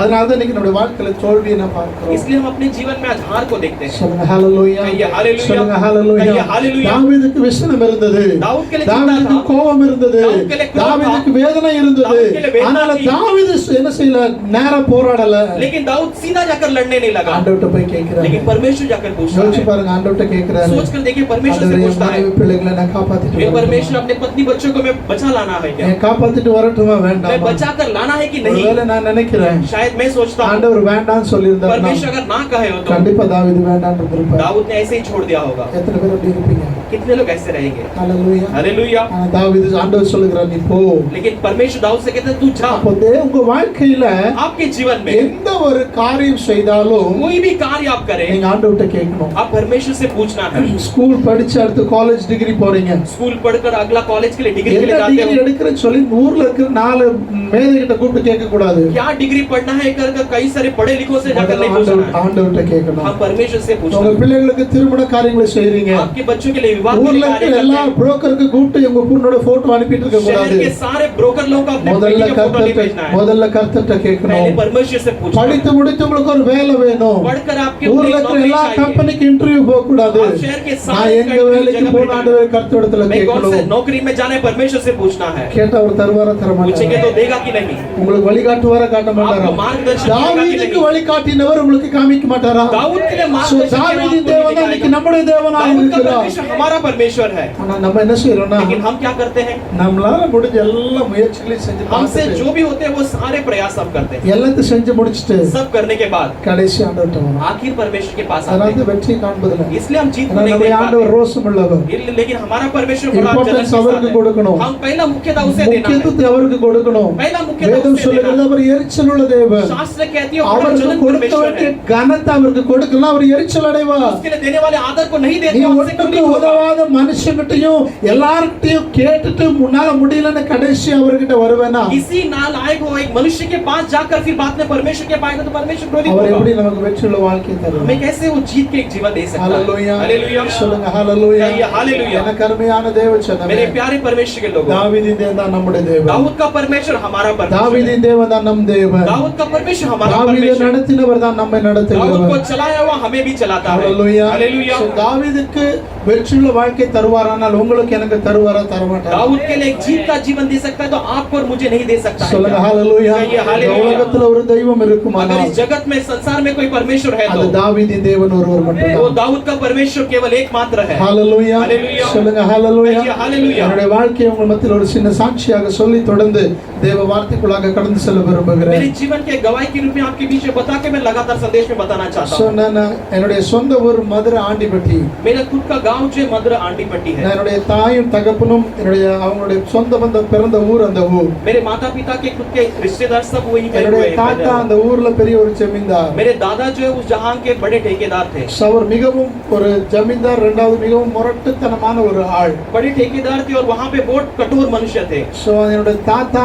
அதனால தான் இன்னைக்கு நம்முடைய வாழ்க்கையில தோல்வியை நாம் பார்க்கிறோம். इसलिए हम अपने जीवन में आज हार को देखते हैं. சொல்லுங்க ஹalleluya. कहिए हालेलुया. சொல்லுங்க ஹalleluya. कहिए हालेलुया. தாவீதுக்கு விசனம் இருந்தது. दाऊद के लिए चिंता தாவீதுக்கு था. கோபம் இருந்தது. दाऊद के लिए क्रोध था. தாவீதுக்கு வேதனை இருந்தது. दाऊद के लिए वेदना ஆனால थी. தாவீது என்ன செய்யல, நேரா போராடல. लेकिन दाऊद सीधा जाकर लड़ने नहीं लगा. ஆண்டவர்ட்ட போய் கேக்குறாரு. लेकिन परमेश्वर जाकर पूछता யோசிச்சு है. பாருங்க, ஆண்டவர்ட்ட கேக்குறாரு. सोच कर देखिए परमेश्वर से ஆண்டவரே, पूछता है. மனைவி பிள்ளைகளை நான் காப்பாத்திட்டு ये परमेश्वर வரட்டுமா? अपने पत्नी बच्चों को मैं बचा लाना है क्या? நான் காப்பாத்திட்டு வரட்டுமா मैं வேண்டாமா? बचा कर लाना है कि नहीं? ஒருவேளை நான் நினைக்கிறேன் शायद मैं सोचता हूँ ஆண்டவர் வேண்டாம்னு சொல்லியிருந்தாருன்னா परमेश्वर अगर ना कहे हो तो கண்டிப்பா தாவீது வேண்டாம்னு இருந்திருப்பார். दाऊद ने ऐसे ही छोड़ दिया होगा. எத்தனை பேர் அப்படி இருப்பீங்க? कितने लोग ऐसे रहेंगे? ஹalleluya. हालेलुया. ஆனா தாவீது ஆண்டவர் சொல்லுகிறார், நீ போ. लेकिन परमेश्वर दाऊद से कहते हैं तू जा. அப்போ உங்க வாழ்க்கையில आपके जीवन में எந்த ஒரு காரியம் செய்தாலும் कोई भी कार्य आप करें நீங்க ஆண்டவர்ட்ட கேட்கணும். आप परमेश्वर से पूछना है. ஸ்கூல் படிச்சு அடுத்து காலேஜ் டிகிரி போறீங்க. स्कूल पढ़कर अगला कॉलेज के लिए डिग्री के लिए என்ன जाते டிகிரி हो. எடுக்கிறேன்னு சொல்லி ஊர்ல இருக்கிற 4 மேதைகிட்ட கூப்பிட்டு கேட்க கூடாது. क्या डिग्री पढ़ना है कर कई सारे पढ़े लिखों से जाकर नहीं पूछना है. ஆண்டவர்ட்ட கேட்கணும். हम परमेश्वर से உங்க पूछना है. பிள்ளைகளுக்கு திருமண காரியங்களை செய்றீங்க. आपके बच्चों के लिए विवाह के ஊர்ல कार्य இருக்கிற करते எல்லா हैं. புரோக்கருக்கு கூப்பிட்டு உங்க பொண்ணோட போட்டோ அனுப்பிட்டு இருக்க शहर கூடாது. के सारे ब्रोकर लोगों को अपने முதல்ல बेटी का फोटो नहीं भेजना கர்த்தர்ட்ட है. முதல்ல கர்த்தர்ட்ட पहले கேட்கணும். परमेश्वर से पूछना है. படித்து முடித்து உங்களுக்கு ஒரு வேலை வேணும். पढ़कर आपके ஊர்ல लिए இருக்கிற नौकरी எல்லா चाहिए. கம்பெனிக்கு இன்டர்வியூ போக கூடாது. आप शहर के நான் सारे எங்க कंपनी வேலைக்கு जगह போன पे ஆண்டவரே கர்த்தரிடத்துல मैं कौन से கேட்கணும். नौकरी में जाना है परमेश्वर से पूछना है. கேட்டா அவர் தருவாரா தர पूछेंगे மாட்டாரா? तो देगा कि नहीं. உங்களுக்கு வழிகாட்டுவாரா காட்ட மாட்டாரா? आपको मार्गदर्शन देगा कि தாவீதுக்கு नहीं. வழிகாட்டினவர் உங்களுக்கு காமிக்க மாட்டாரா? दाऊद के लिए So, मार्गदर्शन தாவீதின் தேவன் தான் இன்னைக்கு நம்முடைய தேவனாக दाऊद का இருக்கிறார். परमेश्वर हमारा परमेश्वर है. ஆனா நம்ம என்ன செய்யறோம்னா, लेकिन हम क्या करते हैं? நம்மளால முடிஞ்ச எல்லா முயற்சிகளையும் செஞ்சு हमसे பார்த்துட்டு जो भी होते हैं वो सारे प्रयास हम करते हैं. எல்லாத்தையும் செஞ்சு முடிச்சிட்டு सब करने के बाद கடைசி ஆண்டவர்ட்ட வரோம். आखिर परमेश्वर के पास அதனால आते தான் வெற்றி காண்பதில்லை. हैं. इसलिए हम जीत को ஏன்னா नहीं நம்முடைய देख ஆண்டவர் पाते. ரோசம் உள்ளவர். लेकिन हमारा परमेश्वर बड़ा जलन இம்பார்ட்டன்ஸ் के அவருக்கு साथ கொடுக்கணும். है. हम पहला मुख्यता उसे देना है. முக்கியத்துவத்தை அவருக்கு கொடுக்கணும். पहला मुख्यता வேதம் उसे சொல்லுகிறது देना. அவர் எரிச்சல் உள்ள தேவன். शास्त्र कहती है बड़ा அவருக்கு जलन கொடுக்க परमेश्वर வேண்டிய है. கனத்தை அவருக்கு கொடுக்கலாம், அவர் எரிச்சல் அடைவார். उसके लिए देने वाले आदर को नहीं देते நீ हमसे ஒட்டுக்கு क्यों नहीं होगा? உதவாத மனுஷங்கிட்டையும் எல்லார்கிட்டையும் கேட்டுட்டு முன்னால முடியலன்னு கடைசி அவர்கிட்ட வருவேனா, किसी नालायक हो एक मनुष्य के पास जाकर फिर बाद में परमेश्वर के पाएगा तो परमेश्वर क्रोधित அவர் होगा. எப்படி நமக்கு வெற்றியுள்ள வாழ்க்கை தருவார்? हमें कैसे वो जीत के एक जीवन दे सकता है? ஹalleluya. हालेलुया. சொல்லுங்க ஹalleluya. कहिए हालेलुया. எனக்கு அருமையான தேவச்சனமே, मेरे प्यारे परमेश्वर के लोगों, தாவீதின் தேவன் தான் நம்முடைய தேவன். दाऊद का परमेश्वर हमारा परमेश्वर है. தாவீதின் தேவன் தான் நம் தேவன். दाऊद का परमेश्वर हमारा தாவீதை परमेश्वर है. நடத்தினவர் தான் நம்மை दाऊद को நடத்துகிறவர். चलाया हुआ हमें भी चलाता है. ஹalleluya. हालेलुया. So, தாவீதுக்கு வெற்றியுள்ள வாழ்க்கை தருவாரானால் உங்களுக்கு எனக்கு தருவாரா தர மாட்டாரா? दाऊद के लिए एक जीत का जीवन दे सकता है तो आपको और मुझे नहीं दे सकता है சொல்லுங்க क्या? ஹalleluya. कहिए இந்த हालेलुया. உலகத்துல ஒரு தெய்வம் अगर இருக்குமானால் इस जगत में संसार में कोई परमेश्वर है அது तो தாவீதின் தேவன் ஒருவர் वो மட்டும்தான். दाऊद का परमेश्वर केवल एकमात्र है. ஹalleluya. हालेलुया. சொல்லுங்க ஹalleluya. कहिए हालेलुया. என்னுடைய வாழ்க்கையை உங்கள் மத்தியில் ஒரு சின்ன சாட்சியாக சொல்லி தொடர்ந்து தேவ வார்த்தைக்குள்ளாக கடந்து செல்ல விரும்புகிறேன். मेरे जीवन के गवाही के रूप में आपके बीच में बता के मैं लगातार संदेश में बताना चाहता So, हूँ. நான் என்னுடைய சொந்த ஊர் மதுரை ஆண்டிப்பட்டி. मेरा खुद का गांव गांव जो मधुर आंटी पट्टी है। என்னுடைய தாயும் தகப்பனும் என்னுடைய அவங்களுடைய சொந்த பந்தம் பிறந்த ஊர் அந்த ஊர். मेरे माता पिता के खुद के रिश्तेदार सब वहीं पे என்னுடைய हुए தாத்தா हैं। அந்த ஊர்ல பெரிய ஒரு ஜமீன்தார். मेरे दादा जो है उस जहां के बड़े ठेकेदार थे। அவர் மிகவும் ஒரு ஜமீன்தார், இரண்டாவது மிகவும் முரட்டுத்தனமான ஒரு ஆள். बड़े ठेकेदार थे और वहां पे बहुत कठोर मनुष्य थे। சோ என்னுடைய தாத்தா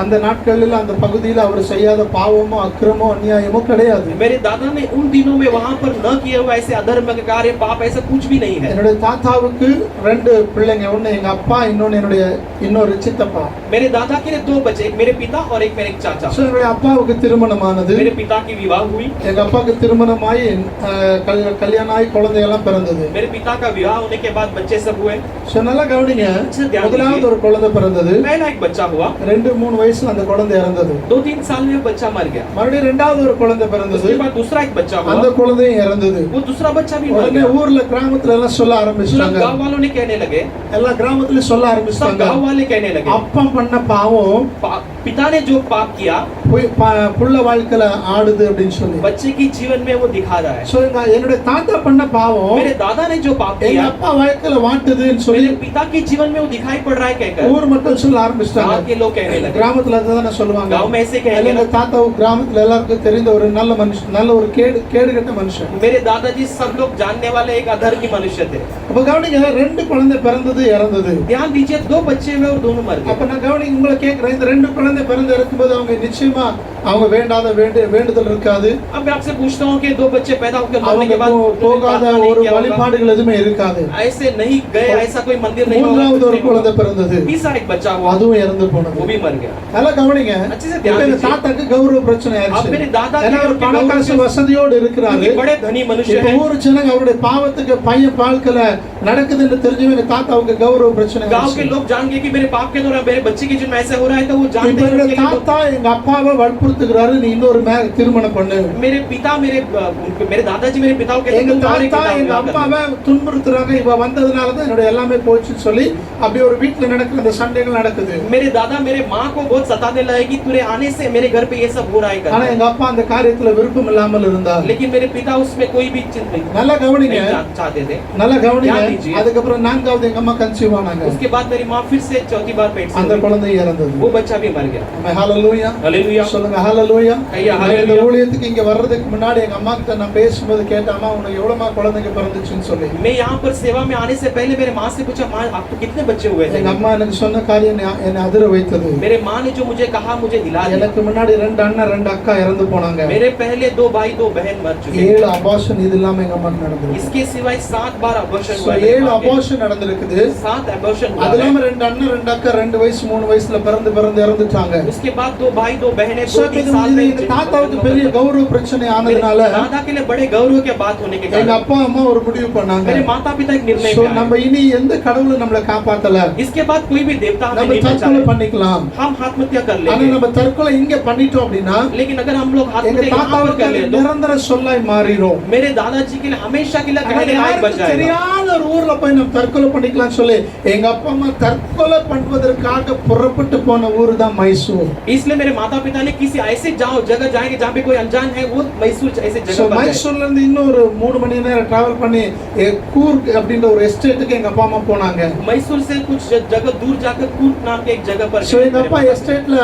அந்த நாட்களில் அந்த பகுதியில் அவர் செய்யாத பாவமோ அக்கிரமோ அநியாயமோ கிடையாது. मेरे दादा ने उन दिनों में वहां पर न किए हुए ऐसे अधर्म के कार्य पाप ऐसा कुछ भी नहीं है। என்னுடைய தாத்தாவுக்கு ரெண்டு பிள்ளைங்க, ஒன்னு எங்க அப்பா, இன்னொன்னு என்னுடைய இன்னொரு சித்தப்பா. मेरे दादा के लिए दो बच्चे, एक मेरे पिता और एक मेरे चाचा। சோ என்னுடைய அப்பாவுக்கு திருமணமானது. मेरे पिता की विवाह हुई। எங்க அப்பாவுக்கு திருமணமாயி கல்யாணம் ஆகி குழந்தையெல்லாம் பிறந்தது. मेरे पिता का विवाह होने के बाद बच्चे सब हुए। சோ நல்லா கவனிங்க, முதலாவது ஒரு குழந்தை பிறந்தது. पहला एक बच्चा हुआ, 2-3 வயசுல அந்த குழந்தை இறந்தது. 2-3 साल में वो बच्चा मर गया। மறுபடியும் இரண்டாவது ஒரு குழந்தை பிறந்தது. उसके बाद दूसरा एक बच्चा हुआ, அந்த குழந்தையும் இறந்தது. वो दूसरा बच्चा भी मर உடனே गया। ஊர்ல கிராமத்துல எல்லாம் சொல்ல सब ஆரம்பிச்சாங்க. गांव वालों ने कहने लगे, எல்லா கிராமத்துலயும் சொல்ல सब ஆரம்பிச்சாங்க, गांव वाले कहने लगे, அப்பா பண்ண பாவம் पिता ने जो पाप किया புள்ள வாழ்க்கையில ஆடுது அப்படின்னு சொல்லி. बच्चे की जीवन में वो दिखा रहा है। சோ என்னுடைய தாத்தா பண்ண பாவம் मेरे दादा ने जो पाप எங்க किया அப்பா வாழ்க்கையில வாட்டுதுன்னு சொல்லி मेरे पिता की जीवन में वो दिखाई पड़ रहा है कहकर ஊர் மக்கள் சொல்ல ஆரம்பிச்சிட்டாங்க. गांव के लोग कहने लगे, கிராமத்துல தானே சொல்லுவாங்க. गांव में ऐसे कहने எங்க लगे। தாத்தாவும் கிராமத்துல எல்லாருக்கும் தெரிந்த ஒரு நல்ல மனுஷன், நல்ல ஒரு கேடுகட்ட மனுஷன். मेरे दादाजी सब लोग जानने वाले एक अधर्मी मनुष्य थे। அப்ப கவனிங்க, ரெண்டு குழந்தை பிறந்தது இறந்தது. ध्यान दीजिए, 2 बच्चे हुए और दोनों मर அப்ப गए। நான் கவனிங்க, உங்களை கேட்கிறேன், இந்த ரெண்டு குழந்தை பிறந்து இருக்கும்போது அவங்க நிச்சயமா அவங்க வேண்டாத வேண்டுதல் இருக்காது. अब मैं आपसे पूछता हूँ कि 2 बच्चे पैदा होकर मरने அவங்க के बाद போகாத ஒரு வழிபாடுகள் எதுவுமே இருக்காது. ऐसे नहीं गए, ऐसा कोई मंदिर नहीं மூன்றாவது ஒரு குழந்தை होगा। பிறந்தது, तीसरा एक बच्चा हुआ, அதுவும் இறந்து போனது. वो भी मर गया। நல்லா கவனிங்க, अच्छे से இப்ப ध्यान இந்த दीजिए। தாத்தாக்கு கௌரவ பிரச்சனை अब ஆயிடுச்சு. मेरे दादा ஏன்னா के ஒரு பணக்காசு வசதியோடு இருக்கிறாரு. क्योंकि बड़े धनी मनुष्य இப்ப हैं। ஊர் ஜனங்க அவருடைய பாவத்துக்கு பையன் வாழ்க்கையில நடக்குதுன்னு தெரிஞ்சவங்க தாத்தாவுக்கு கௌரவ பிரச்சனை गांव के ஆயிடுச்சு. लोग जान गए कि मेरे पाप के दौरान मेरे बच्चे की जिनमें ऐसा हो रहा है, तो वो जानते இப்ப हैं என்னுடைய उसके लिए தாத்தா எங்க அப்பாவை வற்புறுத்துகிறாரு, நீ இன்னொரு திருமணம் பண்ணு. मेरे पिता मेरे दादाजी मेरे पिता को कहते எங்க हैं, तुम और एक தாத்தா पिता எங்க विवाह कर लो। அப்பாவை துன்புறுத்துறாங்க, இவ வந்ததுனாலதான் என்னோட எல்லாமே போச்சுன்னு சொல்லி அப்படி ஒரு வீட்டுல நடக்கிற அந்த சண்டைகள் நடக்குது. मेरे दादा मेरे माँ को बहुत सताने लगे कि तेरे आने से मेरे घर पे ये सब हो रहा ஆனா है, எங்க அப்பா அந்த காரியத்துல விருப்பம் இல்லாமல் இருந்தார். लेकिन मेरे पिता उसमें कोई भी चिंता நல்லா கவனிங்க, नहीं चाहते थे। நல்லா கவனிங்க. ध्यान दीजिए। அதுக்கப்புறம் நான்காவது எங்க அம்மா கன்சீவ் ஆனாங்க. उसके बाद मेरी माँ फिर से चौथी बार पेट से அந்த हुई। குழந்தை இறந்தது. वो बच्चा भी मर गया। ஹalleluya हालेलुया। சொல்லுங்க, ஹalleluya. ஐயா, நான் இந்த ஹalleluya। ஊழியத்துக்கு இங்க வர்றதுக்கு முன்னாடி எங்க அம்மா கிட்ட நான் பேசும்போது கேட்டேன், அம்மா உனக்கு எவ்வளவுமா குழந்தைங்க பிறந்துச்சுன்னு சொல்லி. मैं यहाँ पर सेवा में आने से पहले मेरे माँ से पूछा, माँ आपको कितने बच्चे हुए थे? எங்க அம்மா எனக்கு சொன்ன காரியம் என்னை அதிர வைத்தது. मेरे माँ ने जो मुझे कहा मुझे हिला दिया। எனக்கு முன்னாடி 2 அண்ணன் 2 அக்கா இறந்து போனாங்க. मेरे पहले 2 भाई 2 बहन मर चुके 7 அபார்ஷன் இது இல்லாம எங்க அம்மாக்கு நடந்தது. इसके सिवाय 7 बार अबॉर्शन So, हुआ। 7 அபார்ஷன் நடந்திருக்குது. 7 अबॉर्शन हुआ அது है। இல்லாம 2 அண்ணன் 2 அக்கா 2 வயசு 3 வயசுல பிறந்து இறந்துட்டாங்க. उसके बाद 2 भाई 2 बहनें So, 2-3 இது साल में எங்க தாத்தாவுக்கு பெரிய கௌரவ பிரச்சனை ஆனதுனால दादा के लिए बड़े गौरव के बात होने के எங்க कारण அப்பா அம்மா ஒரு முடிவு பண்ணாங்க. मेरे माता पिता एक निर्णय So, किया है। நம்ம இனி எந்த கடவுளும் நம்மளை காப்பாத்தல, इसके बाद कोई भी देवता हमें நம்ம नहीं தற்கொலை बचाए। பண்ணிக்கலாம். हम आत्महत्या कर ஆனா लेंगे, நம்ம தற்கொலை இங்க பண்ணிட்டோம் அப்படின்னா लेकिन अगर हम लोग எங்க आत्महत्या यहाँ पर தாத்தாவுக்கு कर அது ले तो நிரந்தர சொல்லாய் மாறிடும். मेरे दादाजी के लिए हमेशा के लिए ஆனா कहने लायक बच யாருக்கும் जाएगा। தெரியாத ஒரு ஊர்ல போய் நம்ம தற்கொலை பண்ணிக்கலாம் சொல்லி எங்க அப்பா அம்மா தற்கொலை பண்ணுவதற்காக புறப்பட்டு போன ஊர் தான் மைசூர். इसलिए मेरे माता पिता ने किसी ऐसे जगह जाएंगे जहाँ पे कोई अनजान है, वो मैसूर ऐसे So, जगह पर जाए। மைசூர்ல இருந்து இன்னொரு 3 மணி நேரம் டிராவல் பண்ணி கூர்க் அப்படின்ற ஒரு எஸ்டேட்டுக்கு எங்க அப்பா அம்மா போனாங்க. मैसूर से कुछ जगह दूर जाकर कूट नाम के एक जगह पर So, எங்க அப்பா எஸ்டேட்ல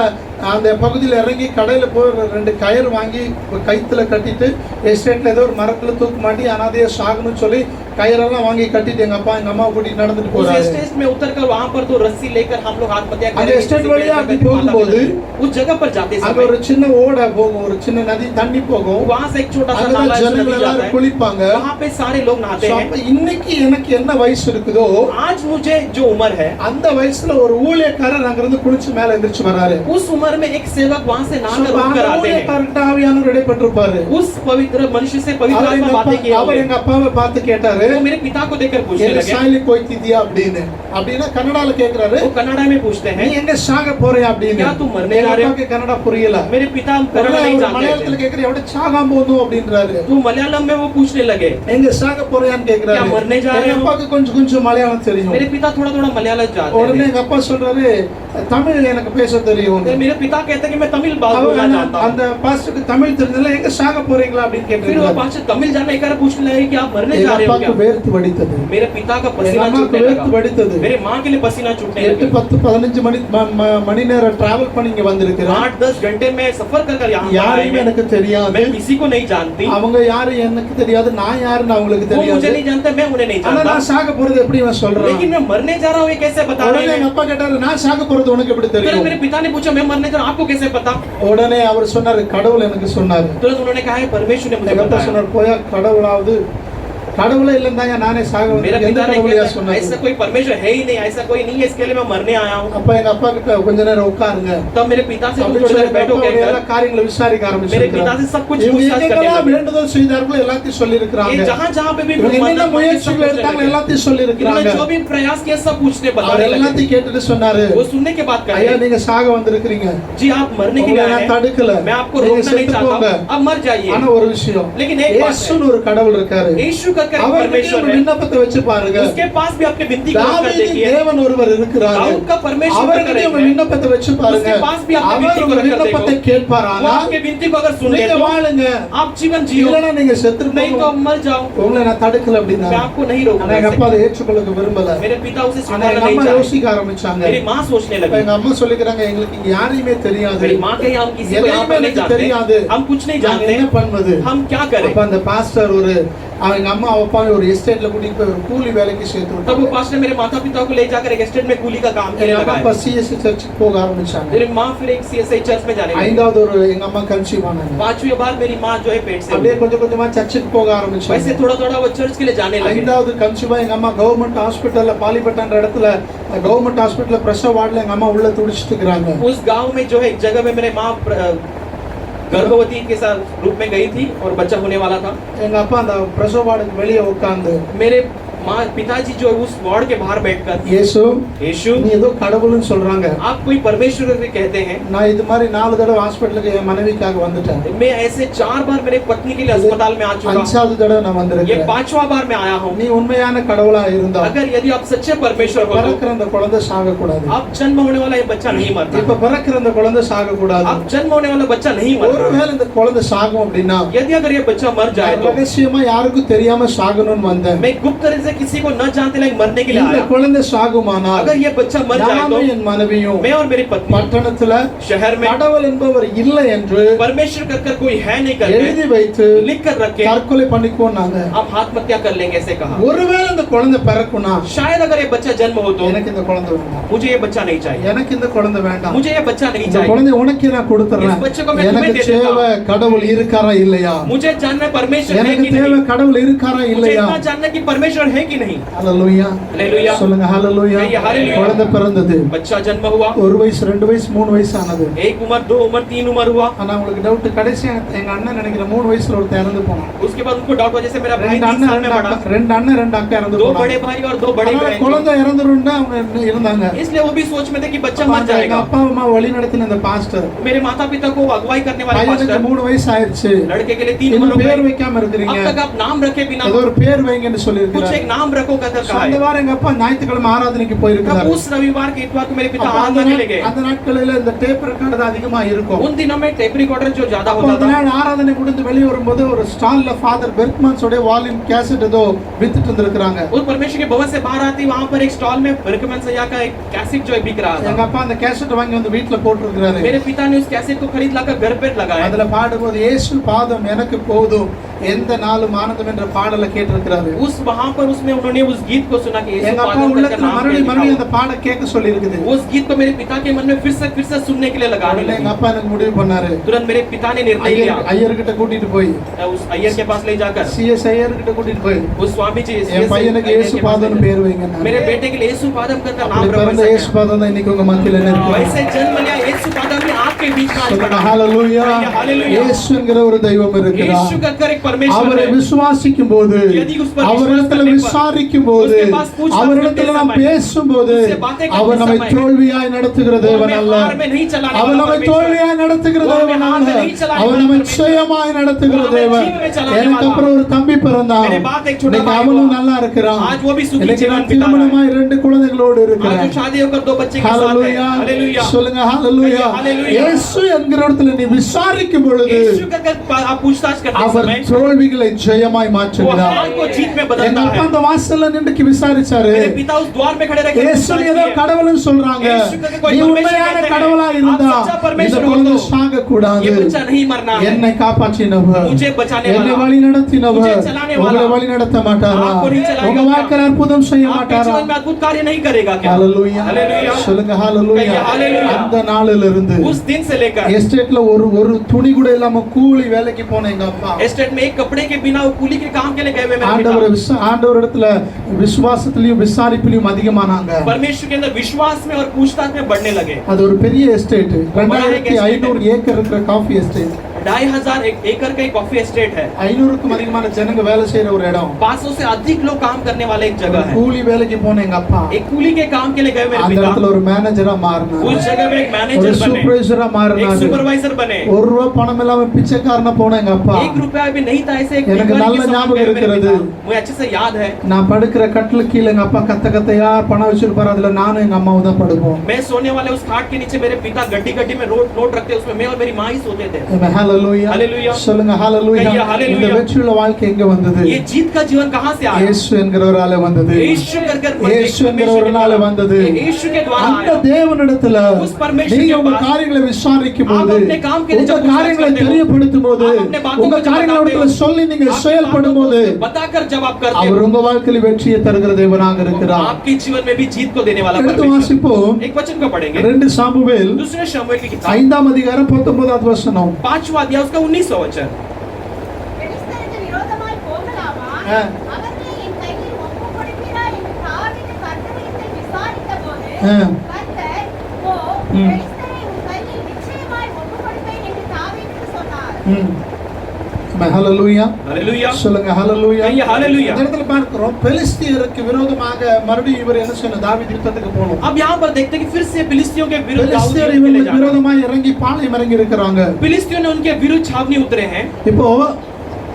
அந்த பகுதியில் இறங்கி கடையில போய் 2 கயிறு வாங்கி கைத்துல கட்டிட்டு எஸ்டேட்ல ஏதோ ஒரு மரத்துல தூக்கு மாட்டி அனாதையா சாகணும்னு சொல்லி கயிறெல்லாம் வாங்கி கட்டிட்டு எங்க அப்பா எங்க அம்மா கூட்டிட்டு நடந்துட்டு उस போறாரு. स्टेज में उतरकर वहां पर तो रस्सी लेकर हम लोग आत्महत्या அந்த करेंगे। estate किसी வழியா पेड़ அப்படி पे माता போகும்போது पिता- उस जगह पर जाते அங்க समय ஒரு சின்ன ஓடை போகும், ஒரு சின்ன நதி தண்ணி போகும். वहां से एक छोटा सा அங்கதான் नाला है, ஜனங்கள் नदी जाता எல்லாரும் है, குளிப்பாங்க. वहां पे सारे लोग नहाते So, हैं। அப்ப இன்னைக்கு எனக்கு என்ன வயசு இருக்குதோ आज मुझे जो उम्र है, அந்த வயசுல ஒரு ஊழியக்காரர் அங்க இருந்து குளிச்சு மேல எந்திரிச்சு வராரு. उस उम्र में एक सेवक वहां से So, नहाकर அப்ப उठकर அந்த आते हैं। ஊழியக்காரர்கிட்ட ஆவியானவர் இடைப்பட்டிருப்பாரு. उस पवित्र मनुष्य से पवित्र அவர் आत्मा எங்க बातें किए அவர் होंगे। எங்க அப்பாவை பார்த்து கேட்டாரு, वो मेरे पिता को देखकर पूछने என்ன लगे, சாயலி கோய்த்திதியா அப்படின்னு. அப்படின்னா கன்னடால கேக்குறாரு, वो कन्नड़ा में पूछते நீ हैं, எங்க சாக போறியா அப்படின்னு. क्या तुम मरने எங்க जा रहे हो? அப்பாவுக்கு கன்னடா புரியல. मेरे पिता உடனே कन्नड़ा नहीं அவர் जानते மலையாளத்துல थे। கேக்குற எവിടെ சாகாம போதும் அப்படின்றாரு. तो मलयालम में वो पूछने लगे, எங்க சாக போறியான்னு கேக்குறாரு. क्या मरने जा रहे எங்க हो? அப்பாவுக்கு கொஞ்சம் கொஞ்சம் மலையாளம் தெரியும். मेरे पिता थोड़ा थोड़ा मलयालम जानते உடனே थे। எங்க அப்பா சொல்றாரு, தமிழ் எனக்கு பேச தெரியும். तो मेरे पिता कहते हैं कि मैं तमिल बात அவங்க बोलना चाहता हूँ। அந்த பாஸ்டருக்கு தமிழ் தெரிஞ்சதுல எங்க சாக போறீங்களா அப்படின்னு फिर वो கேட்டிருக்காரு. पास्टर तमिल जानने के कारण पूछने लगे कि आप मरने எங்க जा रहे हो அப்பாக்கு क्या? வேர்த்து வடித்தது. मेरे पिता का எங்க पसीना அம்மாக்கு छूटने வேர்த்து लगा, வடித்தது. मेरे माँ के लिए पसीना छूटने 8 लगा। 10 15 மணி நேரம் டிராவல் பண்ணி இங்க வந்திருக்கிறேன். 8-10 घंटे में सफर कर यहाँ पर आए யாரையும் हैं। எனக்கு தெரியாது. मैं किसी को नहीं जानती, அவங்க யாரு எனக்கு தெரியாது, நான் யாருன்னு அவங்களுக்கு वो मुझे தெரியாது. नहीं जानता, मैं उन्हें नहीं ஆனா जानता। நான் சாக போறது எப்படி இவன் சொல்றான்? लेकिन मैं मरने जा रहा हूँ, ये कैसे बता உடனே रहे எங்க हैं? அப்பா கேட்டாரு, நான் சாக போறது உனக்கு எப்படி तुरंत தெரியும்? मेरे पिता ने पूछा मैं मरने जा रहा हूँ, आपको कैसे पता? உடனே அவர் சொன்னாரு, கடவுள் எனக்கு சொன்னாரு. तुरंत उन्होंने कहा है परमेश्वर ने मुझे எங்க அப்பா बताया। சொன்னார், போயா கடவுளாவது கடவுளே இல்லைந்தாங்க நானே சாக मेरा வந்து எந்த पिता ने கடவுளையா कहा சொன்னாரு? ऐसा कोई परमेश्वर है ही नहीं, ऐसा कोई नहीं है, इसके लिए मैं मरने आया हूँ। அப்ப எங்க அப்பா கிட்ட கொஞ்ச நேரம் உட்காருங்க. तब मेरे पिता से அப்படி कुछ சொல்லி देर बैठो அப்பாவுடைய எல்லா कहकर காரியங்களை விசாரிக்க मेरे पिता ஆரம்பிச்சிருக்கிறார். से सब कुछ இவங்க पूछताछ करने எங்கெல்லாம் लगे। வேண்டுதல் செய்தார்களோ எல்லாத்தையும் சொல்லி ये இருக்கிறாங்க. जहाँ भी இவங்க என்னென்ன मदद मांगी, सब முயற்சிகள் पूछने எடுத்தாங்க लगे। எல்லாத்தையும் சொல்லி இருக்கிறாங்க. इन्होंने जो भी प्रयास किया सब पूछने அவர் बताने लगे। எல்லாத்தையும் கேட்டுட்டு சொன்னாரு, वो सुनने के बाद ஐயா कहे நீங்க சாக வந்திருக்கிறீங்க, जी आप मरने के लिए உங்களை आए நான் हैं, தடுக்கல, मैं आपको நீங்க रोकना नहीं செத்து चाहता போங்க. हूँ, अब मर जाइए। ஆனா ஒரு விஷயம், लेकिन एक बात है, இயேசுன்னு ஒரு கடவுள் இருக்காரு. यीशु करके एक அவர்கிட்ட परमेश्वर உங்க है, விண்ணப்பத்தை வச்சு பாருங்க. उसके पास भी आपके विनती को कर தாவீதின் देखिए। தேவன் ஒருவர் இருக்கிறாரு. दाऊद का परमेश्वर அவர்கிட்ட करके உங்க है, விண்ணப்பத்தை வச்சு பாருங்க. उसके पास भी आपके அவர் विनती உங்க को रख कर விண்ணப்பத்தை देखो। वो கேட்பாரானா आपके विनती को अगर सुन ले நீங்க तो வாழுங்க, आप जीवन जियो, இல்லைன்னா நீங்க செத்து नहीं तो आप मर जाओ। உங்களை நான் தடுக்கல அப்படின்னா. मैं आपको नहीं ஆனா रोकूंगा எங்க அப்பா ऐसे। அதை ஏற்றுக்கொள்ள விரும்பல. मेरे पिता उसे ஆனா स्वीकारना எங்க नहीं அம்மா चाहे। யோசிக்க ஆரம்பிச்சாங்க. मेरी माँ सोचने அப்ப लगी, எங்க அம்மா சொல்லிக்கிறாங்க, எங்களுக்கு இங்க யாரையுமே தெரியாது, मेरी माँ कही हम किसी को यहाँ எதையுமே पर नहीं எனக்கு தெரியாது, जानते, हम कुछ नहीं நாங்க जानते, என்ன பண்ணுவது? हम क्या करें? அப்ப அந்த பாஸ்டர் அவங்க அம்மா அப்பாவை ஒரு எஸ்டேட்ல கூட்டிட்டு போய் ஒரு கூலி வேலைக்கு சேர்த்து तब वो விட்டாங்க. पास्टर मेरे माता पिता को ले जाकर एक एस्टेट में कूली का काम करने எங்க लगा அப்பா है। சிஎஸ்சி சர்ச்சுக்கு போக ஆரம்பிச்சாங்க. मेरी माँ फिर एक CSI चर्च में जाने लगी। 5வது எங்க அம்மா கன்சீவ் ஆனாங்க. 5वीं बार मेरी माँ जो है पेट से அப்படியே हुई। கொஞ்சம் கொஞ்சமா சர்ச்சுக்கு போக ஆரம்பிச்சாங்க. वैसे थोड़ा थोड़ा वो चर्च के लिए जाने लगे। 5வது கன்சீவா எங்க அம்மா கவர்மெண்ட் ஹாஸ்பிட்டல்ல பாலிபட்டான்ற இடத்துல கவர்மெண்ட் ஹாஸ்பிட்டல்ல பிரசவ வார்டுல எங்க அம்மா உள்ள துடிச்சிட்டு இருக்காங்க. उस गांव में जो है एक जगह में मेरे माँ गर्भवती के साथ रूप में गई थी और बच्चा होने वाला था। எங்க அப்பா அந்த பிரசவ வார்டுக்கு வெளியே உட்கார்ந்து, मेरे माँ पिताजी जो है उस वार्ड के बाहर बैठकर இயேசு यीशु நீ ஏதோ கடவுள்னு சொல்றாங்க, आप कोई परमेश्वर करके कहते हैं, நான் இது மாதிரி 4 தடவை ஹாஸ்பிட்டலுக்கு என் மனைவிக்காக வந்துட்டேன், मैं ऐसे 4 बार मेरे पत्नी के लिए अस्पताल में आ चुका हूँ, 5வது தடவை நான் ये வந்திருக்கேன். 5वां बार मैं आया हूँ। நீ உண்மையான கடவுளா இருந்தா अगर यदि आप सच्चे परमेश्वर हो तो பிறக்கிற அந்த குழந்தை சாக கூடாது. आप जन्म होने वाला ये बच्चा नहीं मरता। இப்ப பிறக்கிற அந்த குழந்தை சாக கூடாது. आप जन्म होने वाला बच्चा नहीं मरता। ஒருவேளை இந்த குழந்தை சாகும் அப்படின்னா यदि अगर ये बच्चा मर जाए நான் तो ரகசியமா யாருக்கும் தெரியாம சாகணும்னு வந்தேன். मैं गुप्त तरह से किसी को न जानते लायक मरने के लिए இந்த आया। குழந்தை சாகுமானால் अगर ये बच्चा मर जाए நானும் तो என் மனைவியும் मैं और मेरी पत्नी பட்டணத்துல शहर में கடவுள் என்பவர் இல்லை என்று परमेश्वर कर कोई है नहीं करके எழுதி வைத்து लिख कर रखे தற்கொலை பண்ணிக்குவோம் நாங்க. आप आत्महत्या कर लेंगे ऐसे कहा। ஒருவேளை இந்த குழந்தை பிறக்கும்னா शायद अगर ये बच्चा जन्म हो तो எனக்கு இந்த குழந்தை வேண்டாம், मुझे ये बच्चा नहीं चाहिए, எனக்கு இந்த குழந்தை வேண்டாம், मुझे ये बच्चा नहीं இந்த चाहिए। குழந்தை உனக்கே நான் கொடுத்துறேன். इस बच्चे को मैं எனக்கு तुम्हें दे देता தேவை கடவுள் இருக்காரா இல்லையா, मुझे जानना है परमेश्वर है எனக்கு कि தேவை नहीं, கடவுள் இருக்காரா मुझे இல்லையா. इतना जानना है कि परमेश्वर है कि नहीं। ஹalleluya हालेलुया। சொல்லுங்க ஹalleluya. कहिए हालेलुया। குழந்தை பிறந்தது, बच्चा जन्म हुआ, 1 வயசு 2 வயசு 3 வயசு ஆனது. 1 उम्र 2 उम्र 3 उम्र हुआ। ஆனா உங்களுக்கு டவுட், கடைசி எங்க அண்ணன் நினைக்கிற 3 வயசுல ஒருத்தர் இறந்து போனான். उसके बाद उनको डाउट हुआ जैसे मेरा भाई 2 3 அண்ணன் साल में बड़ा, 2 அண்ணன் 2 அக்கா இறந்து 2 போனாங்க. बड़े भाई और 2 बड़े அதனால बहन, குழந்தை இறந்துரும்னு அவங்க இருந்தாங்க. इसलिए वो भी सोच में थे कि बच्चा அப்ப मर எங்க जाएगा। அப்பா அம்மா வழி நடத்தின அந்த பாஸ்டர் मेरे माता पिता को अगुवाई करने वाले பையனுக்கு पास्टर, 3 வயசு ஆயிருச்சு, लड़के के लिए 3 இன்னும் उम्र हो பேர் गई, வைக்காம இருக்கிறீங்க, अब तक आप नाम रखे बिना ஏதோ ஒரு பேர் வைங்கன்னு சொல்லி कुछ இருக்கிறார். एक नाम रखो कहकर कहा அந்த है। வாரம் எங்க அப்பா ஞாயிற்றுக்கிழமை ஆராதனைக்கு तब போயிருக்கிறார். उस रविवार के इतवार को मेरे पिता அப்ப आराधना ले गए। அந்த நாட்களில இந்த டேப் ரெக்கார்டர் அதிகமா இருக்கும். उन दिनों में टेप रिकॉर्डर जो ज्यादा அப்ப होता அந்த था, நாள் ஆராதனை முடிந்து வெளியே வரும்போது ஒரு ஸ்டால்ல ஃபாதர் பெர்க்மன்ஸ் உடைய வால்யூம் கேசட் ஏதோ வித்துட்டு இருந்திருக்காங்க. उस परमेश्वर के भवन से बाहर आती वहां पर एक स्टॉल में बर्कमन सैया का एक कैसेट जो है बिक रहा எங்க था। அப்பா அந்த கேசட் வாங்கி வந்து வீட்ல போட்டுருக்காரு. मेरे पिता ने उस कैसेट को खरीद लाकर घर पे लगाया। அதுல பாடும்போது இயேசு பாதம் எனக்கு போதும் எந்த நாளும் ஆனந்தம் என்ற பாடலை கேட்டிருக்கிறாரு. उस वहां पर उसमें उन्होंने उस गीत को सुना कि यीशु எங்க அப்பா पादम உள்ளத்துல का नाम மறுபடியும் लिखा அந்த பாட கேட்க சொல்லி இருக்குது. हुआ। उस गीत को मेरे पिता के मन में फिर से सुनने के लिए लगाने எங்க लगे। அப்பா எனக்கு முடிவு பண்ணாரு, तुरंत मेरे पिता ने निर्णय लिया, ஐயர்கிட்ட கூட்டிட்டு போய் उस अय्यर के पास ले जाकर சிஎஸ் ஐயர்கிட்ட கூட்டிட்டு போய் उस स्वामी जी என் பையனுக்கு இயேசு பாதம்னு பேர் வைங்க. मेरे बेटे के लिए यीशु पादम का नाम அப்படி பிறந்த रखा। இயேசு பாதம் தான் இன்னைக்கு உங்க மத்தியில நிற்கும். वैसे जन्म लिया यीशु पादम ने आपके बीच में आज சொல்லுங்க पड़ा। ஹalleluya. हालेलुया। இயேசுங்கிற ஒரு தெய்வம் இருக்கிறார். यीशु का एक परमेश्वर அவரை है। விசுவாசிக்கும் போது यदि उस पर विश्वास அவரிடத்துல करने पर விசாரிக்கும் போது उसके पास पूछताछ அவரிடத்தில் நாம் करते समय, பேசும்போது उससे बातें करते அவர் நம்மை समय, தோல்வியாய் நடத்துகிற वो தேவன் हमें அல்ல. हार में नहीं चलाने அவர் वाला நம்மை परमेश्वर है। தோல்வியாய் நடத்துகிற वो हमें தேவன் हार அல்ல. में नहीं चलाने அவர் वाला நம்மை परमेश्वर। சுயமாய் நடத்துகிற वो हमें தேவன். जीव में चलाने எனக்கு वाला। அப்புறம் ஒரு தம்பி பிறந்தான். मेरे बाद एक छोटा இன்னைக்கு भाई அவனும் हुआ। நல்லா இருக்கிறான். आज वो भी सुखी இன்னைக்கு जीवन நான் बिता रहा है। திருமணமாய் 2 குழந்தைகளோடு आज இருக்கிறேன். वो शादी होकर 2 बच्चे के साथ है। ஹalleluya. हालेलुया। சொல்லுங்க ஹalleluya. हालेलुया। இயேசு என்கிற இடத்துல நீ விசாரிக்கும் பொழுது यीशु का अगर आप पूछताछ करते அவர் समय தோல்விகளை ஜெயமாய் वो மாற்றுகிறார். हार को जीत में எங்க बदलता அப்பா है। அந்த வாசல்ல நின்று விசாரிச்சாரு. मेरे पिता उस द्वार में खड़े रहकर இயேசு पूछताछ ஏதோ किए। கடவுள்னு சொல்றாங்க. यीशु का कोई நீ परमेश्वर உண்மையான कहते हैं। கடவுளா आप இருந்தா सच्चा இந்த परमेश्वर हो குழந்தை तो சாக கூடாது. ये बच्चा नहीं मरना है। என்னை காப்பாற்றினவர், मुझे बचाने என்னை वाला, வழி நடத்தினவர் मुझे चलाने वाला, உங்களை வழி நடத்த மாட்டாரா? आपको नहीं चलाएगा உங்க क्या? வாழ்க்கையில அற்புதம் செய்ய आपके மாட்டாரா? जीवन में अद्भुत कार्य नहीं करेगा क्या? ஹalleluya. हालेलुया। சொல்லுங்க ஹalleluya. कहिए हालेलुया। அந்த நாளில இருந்து उस दिन से लेकर எஸ்டேட்ல ஒரு துணி கூட இல்லாம கூலி வேலைக்கு போன எங்க அப்பா एस्टेट में एक कपड़े के बिना वो कूली के काम के लिए गए हुए मेरे पिता ஆண்டவர் இடத்துல விசுவாசத்திலையும் விசாரிப்பிலையும் அதிகமானாங்க. परमेश्वर के अंदर विश्वास में और पूछताछ में बढ़ने लगे। அது ஒரு பெரிய எஸ்டேட். 2500 ஏக்கர் இருக்கிற காஃபி எஸ்டேட். 2500 एकड़ का एक कॉफी एस्टेट है। 500க்கும் அதிகமான ஜனங்க வேலை செய்யற ஒரு இடம். 500 से अधिक लोग काम करने वाले एक जगह है। கூலி வேலைக்கு போன எங்க அப்பா एक कूली के काम के लिए गए मेरे அந்த पिता இடத்துல ஒரு மேனேஜரா மாறினார். उस जगह में एक ஒரு मैनेजर बने, சூப்பர்வைசரா एक மாறினார். सुपरवाइजर बने। 1 ரூபாய் பணம் இல்லாம பிச்சைக்காரனா போன எங்க அப்பா 1 रुपया भी नहीं था ऐसे एक எனக்கு भिखारी நல்ல के समान ஞாபகம் गए मेरे இருக்கிறது. पिता। मुझे अच्छे से याद है। நான் படுக்கிற கட்டில கீழ எங்க அப்பா கத்தையா பணம் வச்சிருப்பாரு. அதுல நானும் எங்க அம்மாவும் தான் படுப்போம். मैं सोने वाले उस खाट के नीचे मेरे पिता गड्डी में नोट रखते, उसमें मैं और मेरी माँ ही सोते थे। ஹalleluya. हालेलुया। சொல்லுங்க ஹalleluya. कहिए हालेलुया। இந்த வெற்றியுள்ள வாழ்க்கை எங்க வந்தது? ये जीत का जीवन कहाँ से आया? இயேசு என்கிறவரால வந்தது. यीशु कर இயேசு என்கிறவரால வந்தது. यीशु के द्वारा அந்த आया। தேவனிடத்துல उस परमेश्वर நீங்க के உங்க पास காரியங்களை விசாரிக்கும் போது, आप अपने काम के लिए உங்க जब पूछताछ காரியங்களை करते हो, தெரியப்படுத்தும் போது, आप अपने बातों உங்க को जब காரியங்களை बताते हो, அவரிடத்துல சொல்லி நீங்க आपकी செயல்படும் बातों போது को बताकर जब आप करते அவர் हो, உங்க வாழ்க்கையில் வெற்றியை தருகிற தேவனாக இருக்கிறார். आपके जीवन में भी जीत को देने वाला எடுத்து परमेश्वर। வாசிப்போம். एक वचन को पढ़ेंगे, 2 சாமுவேல் दूसरे शमूएल की किताब 5ஆம் அதிகாரம் 19வது வசனம். 5वां अध्याय उसका 19वां वचन। பெலிஸ்தருக்கு விரோதமாய் போகலாமா? ஆ. அவர்களை என் கையில் ஒப்புக் கொடுப்பீரா என்று தாவீது கர்த்தரிடத்தில் விசாரித்தபோது, ஆ. கர்த்தர், போ, ம். பெலிஸ்தரை உன் கையில் நிச்சயமாய் ஒப்புக் கொடுப்பேன் என்று தாவீதுக்கு சொன்னார். ஹalleluya. हालेलुया। சொல்லுங்க ஹalleluya. कहिए हालेलुया। இந்த இடத்துல பார்க்கிறோம் பெலிஸ்தியருக்கு விரோதமாக மறுபடியும் இவர் என்ன சொன்ன தாவீது யுத்தத்துக்கு போகணும். अब यहाँ पर देखते हैं कि फिर से फिलिस्तियों के विरुद्ध दाऊद பெலிஸ்தியர் युद्ध के लिए இவங்களுக்கு जाना। விரோதமாக இறங்கி பாளையம் இறங்கி இருக்கிறாங்க. फिलिस्तियों ने उनके विरुद्ध छावनी उतरे हैं। இப்போ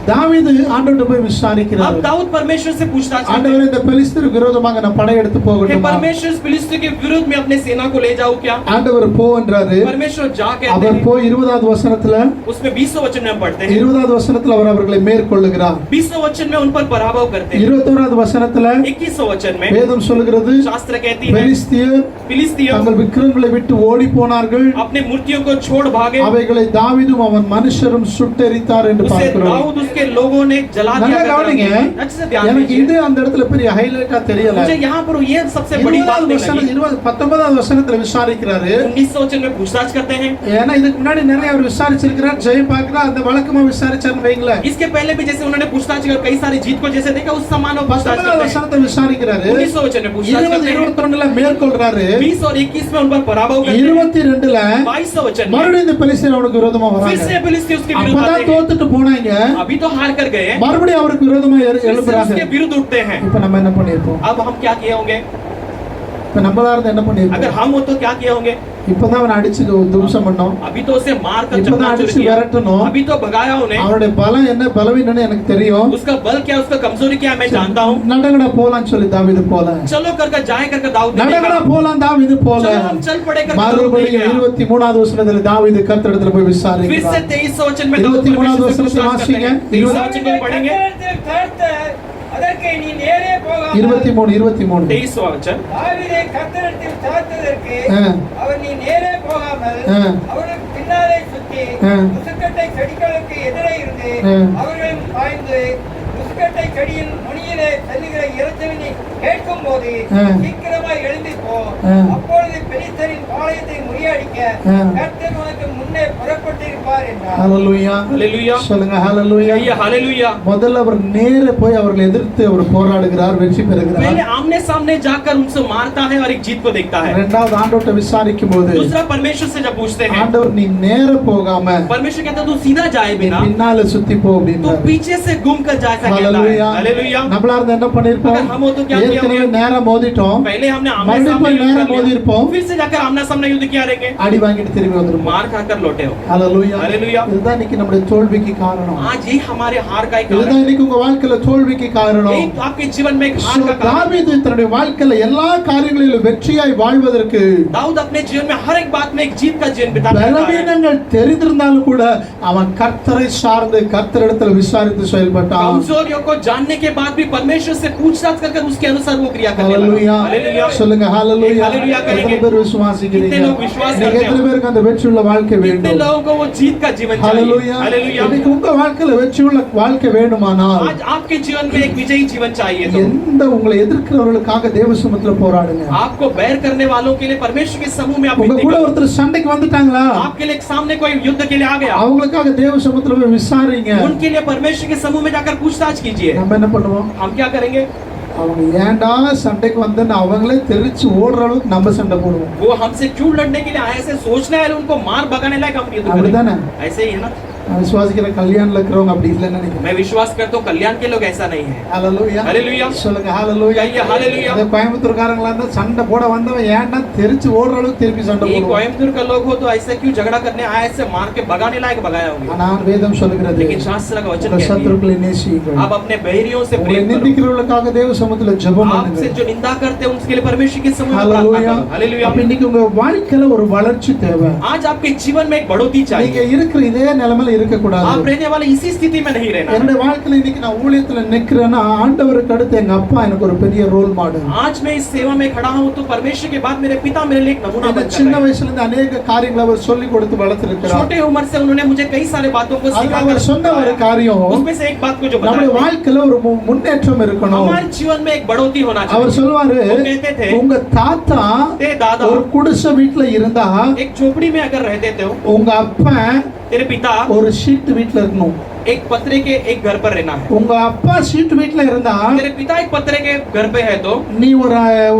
தாவீது ஆண்டவர்ட்ட போய் விசாரிக்கிறார். अब दाऊद परमेश्वर से पूछताछ करते ஆண்டவரே हैं இந்த பெலிஸ்தியருக்கு விரோதமாக நான் படையெடுத்து कि போகட்டுமா? परमेश्वर इस फिलिस्ती के विरुद्ध में अपने सेना को ले जाऊं क्या? ஆண்டவர் போ என்றாரு. परमेश्वर जा कहते அவர் हैं। போய் 20வது வசனத்துல उसमें 20वें वचन में हम पढ़ते हैं, 20வது வசனத்துல அவர் அவர்களை மேற்கொள்ளுகிறார். 20वें वचन में उन पर पराभव करते हैं। 21வது வசனத்துல 21वें वचन में வேதம் சொல்லுகிறது शास्त्र कहती है பெலிஸ்தியர் फिलिस्तियों தங்கள் விக்கிரங்களை விட்டு ஓடி போனார்கள். अपने मूर्तियों को छोड़ भागे, அவைகளை தாவீதும் அவன் மனுஷரும் சுட்டெரித்தார் என்று उसे பார்க்கிறோம். दाऊद उसके लोगों ने जला दिया। நல்லா கவனிங்க. अच्छे से ध्यान எனக்கு दीजिए। இது அந்த இடத்துல பெரிய ஹைலைட்டா தெரியல. मुझे यहाँ पर ये सबसे बड़ी बात 20வது नहीं வசனம் लगी। 19வது வசனத்துல விசாரிக்கிறாரு. 19वें वचन में पूछताछ करते हैं। ஏன்னா இதுக்கு முன்னாடி நிறைய அவர் விசாரிச்சிருக்கிறார், ஜெயம் பார்க்கிறார், அந்த வழக்கமா விசாரிச்சாருன்னு வைங்களேன். इसके पहले भी जैसे उन्होंने पूछताछ की और कई सारी जीत को जैसे देखा, उस समान वो पूछताछ 19வது करते हैं। வசனத்தை விசாரிக்கிறாரு. 19वें वचन में पूछताछ 20 करते हैं। 21ல மேற்கொள்றாரு. 20 और 21 में उन पर पराभव करते हैं। 22ல 22वें वचन में மறுபடியும் இந்த பெலிஸ்தியர் அவனுக்கு விரோதமா फिर வராங்க. से फिलिस्ती उसके विरुद्ध அப்பதான் आते हैं। தோத்துட்டு போனாங்க. अभी तो हार कर गए, மறுபடியும் அவருக்கு விரோதமா फिर से எழுப்புறாங்க. उसके विरुद्ध उठते हैं। இப்ப நம்ம என்ன பண்ணிருப்போம்? अब हम क्या किए होंगे? இப்ப நம்மளா இருந்தா என்ன अगर பண்ணிருப்போம்? हम हो तो क्या किए होंगे? இப்பதான் அவனை அடிச்சு தும்சம் பண்ணோம். अभी तो उसे मार कर இப்பதான் चकनाचूर அடிச்சு किया, விரட்டணும். अभी तो भगाया उन्हें। அவனுடைய பலம் என்ன பலவீனம்னு எனக்கு தெரியும். उसका बल क्या, उसका कमजोरी क्या, मैं जानता हूँ। நடங்கடா போலான்னு சொல்லி தாவீது போல. चलो कर जाए कर दाऊद ने நடங்கடா देखा। போலாம் தாவீது போல. चलो हम चल पड़े कर दाऊद ने மறுபடியும் गया। 23வது வசனத்துல தாவீது கர்த்தரிடத்துல போய் फिर से விசாரிக்கிறார். 23वें वचन में दाऊद 23வது परमेश्वर से வசனத்தை पूछताछ करते हैं। வாசிங்க. 23वें वचन को पढ़ेंगे। கர்த்தரிடத்தில் கர்த்தர், அதற்கு நீ நேரே போகாமல் 23 23वां वचन। தாவீதை கர்த்தரிடத்தில் தாழ்த்ததற்கு ஆ. அவர் நீ நேரே போகாமல் ஆ. அவனுக்கு பின்னாலே சுற்றி ஆ. முசுக்கட்டை செடிகளுக்கு எதிரே இருந்து ஆ. அவர்களையும் பாய்ந்து முசுக்கட்டை செடியின் நுனியிலே செல்லுகிற இறைச்சலினை கேட்கும் போது ஆ. சீக்கிரமாய் எழும்பி போ. ஆ. அப்பொழுது பெலிஸ்தரின் பாளையத்தை முறியடிக்க ஆ. கர்த்தர் உனக்கு முன்னே புறப்பட்டிருப்பார் இருப்பார் என்றார். ஹalleluya हालेलुया சொல்லுங்க ஹalleluya कहिए हालेलुया முதல்ல அவர் நேரே போய் அவர்களை எதிர்த்து அவர் போராடுகிறார் வெற்றி பெறுகிறார் पहले आमने सामने जाकर उनसे मारता है और एक जीत को देखता है இரண்டாவது ஆண்டவர்ட்ட விசாரிக்கும் போது दूसरा परमेश्वर से जब पूछते हैं ஆண்டவர் நீ நேர போகாம परमेश्वर कहता है तू सीधा जाए நீ बिना பின்னால சுத்தி போ तू அப்படின்றார் पीछे से घूम कर जा सकता है ஹalleluya हालेलुया நம்மளா இருந்தா என்ன பண்ணிருப்போம் अगर हम हो तो क्या किया ஏற்கனவே होगा? நேரா மோதிட்டோம் पहले हमने आमने மறுபடியும் सामने போய் युद्ध நேரா कर लिया। மோதிருப்போம் फिर से जाकर आमने सामने युद्ध किया रहेंगे அடி வாங்கிட்டு திரும்பி வந்துருப்போம் मार खाकर लौटे हो ஹalleluya ஹalleluya. இதுதான் இன்னைக்கு நம்முடைய தோல்விக்கு காரணம் आज ही हमारे हार का एक कारण இதுதான் இன்னைக்கு உங்க வாழ்க்கையில தோல்விக்கு காரணம் एक आपके जीवन में एक हार So, का कारण தாவீது தன்னுடைய வாழ்க்கையில எல்லா காரியங்களிலும் வெற்றியாய் வாழ்வதற்கு दाऊद अपने जीवन में हर एक बात में एक जीत का जीवन बिताता है பலவீனங்கள் தெரிந்திருந்தாலும் கூட அவன் கர்த்தரை சார்ந்து கர்த்தரிடத்துல விசாரித்து செயல்பட்டான் कमजोरियों को जानने के बाद भी परमेश्वर से पूछताछ कर उसके अनुसार वो क्रिया करने ஹalleluya लगा हालेलुया சொல்லுங்க ஹalleluya ஹalleluya करेंगे। எத்தனை பேர் விசுவாசிக்கிறீங்க कितने लोग विश्वास நீங்க करते எத்தனை हो பேருக்கு அந்த வெற்றியுள்ள வாழ்க்கை कितने வேண்டும் लोगों को वो जीत का जीवन चाहिए ஹalleluya हालेलुया இன்னைக்கு உங்க வாழ்க்கையில வெற்றியுள்ள வாழ்க்கை வேண்டுமானால் आज आपके जीवन में एक विजयी जीवन चाहिए तो எந்த உங்களை எதிர்க்கிறவர்களுக்காக தேவ சமூகத்துல போராடுங்க आपको बैर करने वालों के लिए परमेश्वर के समूह में आप உங்க युद्ध கூட करो। ஒருத்தர் சண்டைக்கு வந்துட்டாங்களா आपके लिए एक सामने कोई युद्ध के लिए आ गया அவங்களுக்காக தேவ சமூகத்துல போய் விசாரிங்க उनके लिए परमेश्वर के समूह में जाकर पूछताछ कीजिए நம்ம என்ன பண்ணுவோம் हम क्या करेंगे அவங்க ஏன்டா சண்டைக்கு வந்தேன்னு அவங்களே தெரிச்சு ஓடுற அளவுக்கு நம்ம சண்டை போடுவோம் वो हमसे क्यों लड़ने के लिए आए ऐसे सोचना है उनको मार भगाने लायक हम युद्ध அப்படிதானே करेंगे ऐसे ही है ना நான் விசுவாசிக்கிற கல்யாணத்துல இருக்கிறவங்க அப்படி இல்லைன்னு நினைக்கிறேன் मैं विश्वास करता हूँ कल्याण के लोग ऐसा नहीं है ஹalleluya हालेलुया சொல்லுங்க ஹalleluya कहिए हालेलुया இந்த கோயம்புத்தூர்காரங்களா இருந்தா சண்டை போட வந்தவன் ஏன்டா தெரிச்சு ஓடுற அளவுக்கு திருப்பி சண்டை ये போடுவான் कोयम्बटूर का लोग हो तो ऐसे क्यों झगड़ा करने आए ऐसे मार के भगाने लायक भगाया होंगे ஆனா வேதம் சொல்லுகிறது लेकिन शास्त्र का वचन உங்க कहती है சத்துருக்களை நேசியுங்கள் आप अपने बहरियों से உங்களை प्रेम करो நிந்திக்கிறவர்களுக்காக தேவ சமூகத்துல ஜெபம் आपसे பண்ணுங்க जो निंदा करते हैं उसके लिए परमेश्वर के समूह में प्रार्थना ஹalleluya करो हालेलुया அப்ப இன்னைக்கு உங்க வாழ்க்கையில ஒரு வளர்ச்சி தேவை आज आपके जीवन में एक बढ़ोतरी நீங்க चाहिए இருக்கிற இதே நிலைமையில இருக்க आप கூடாது रहने वाले इसी स्थिति में नहीं रहना என்னுடைய வாழ்க்கையில இன்னைக்கு நான் ஊழியத்துல நிக்கிறேன்னா ஆண்டவருக்கு அடுத்து எங்க அப்பா எனக்கு ஒரு பெரிய ரோல் மாடல் आज मैं इस सेवा में खड़ा हूँ तो परमेश्वर के बाद मेरे पिता मेरे लिए एक नमूना எனக்கு बनकर சின்ன रहे हैं। வயசுல இருந்து अनेक காரியங்களை அவர் சொல்லி கொடுத்து வளர்த்திருக்கிறார் छोटे उम्र से उन्होंने मुझे कई सारे बातों को அதுல सिखाकर அவர் சொன்ன ஒரு सिखाया। காரியம் उसमें से एक बात को जो நம்முடைய बताया வாழ்க்கையில ஒரு முன்னேற்றம் இருக்கணும் हमारे जीवन में एक बढ़ोतरी होना அவர் चाहिए சொல்வாரு वो कहते थे உங்க தாத்தா ते दादा ஒரு குடிசை வீட்டுல இருந்தா एक झोपड़ी में अगर रहते थे உங்க அப்பா तेरे पिता ஒரு ஷீட் வீட்டுல இருக்கணும் एक पत्रे के एक घर पर रहना है உங்க அப்பா ஷீட் வீட்டுல இருந்தா तेरे पिता एक पत्रे के घर पे है तो நீ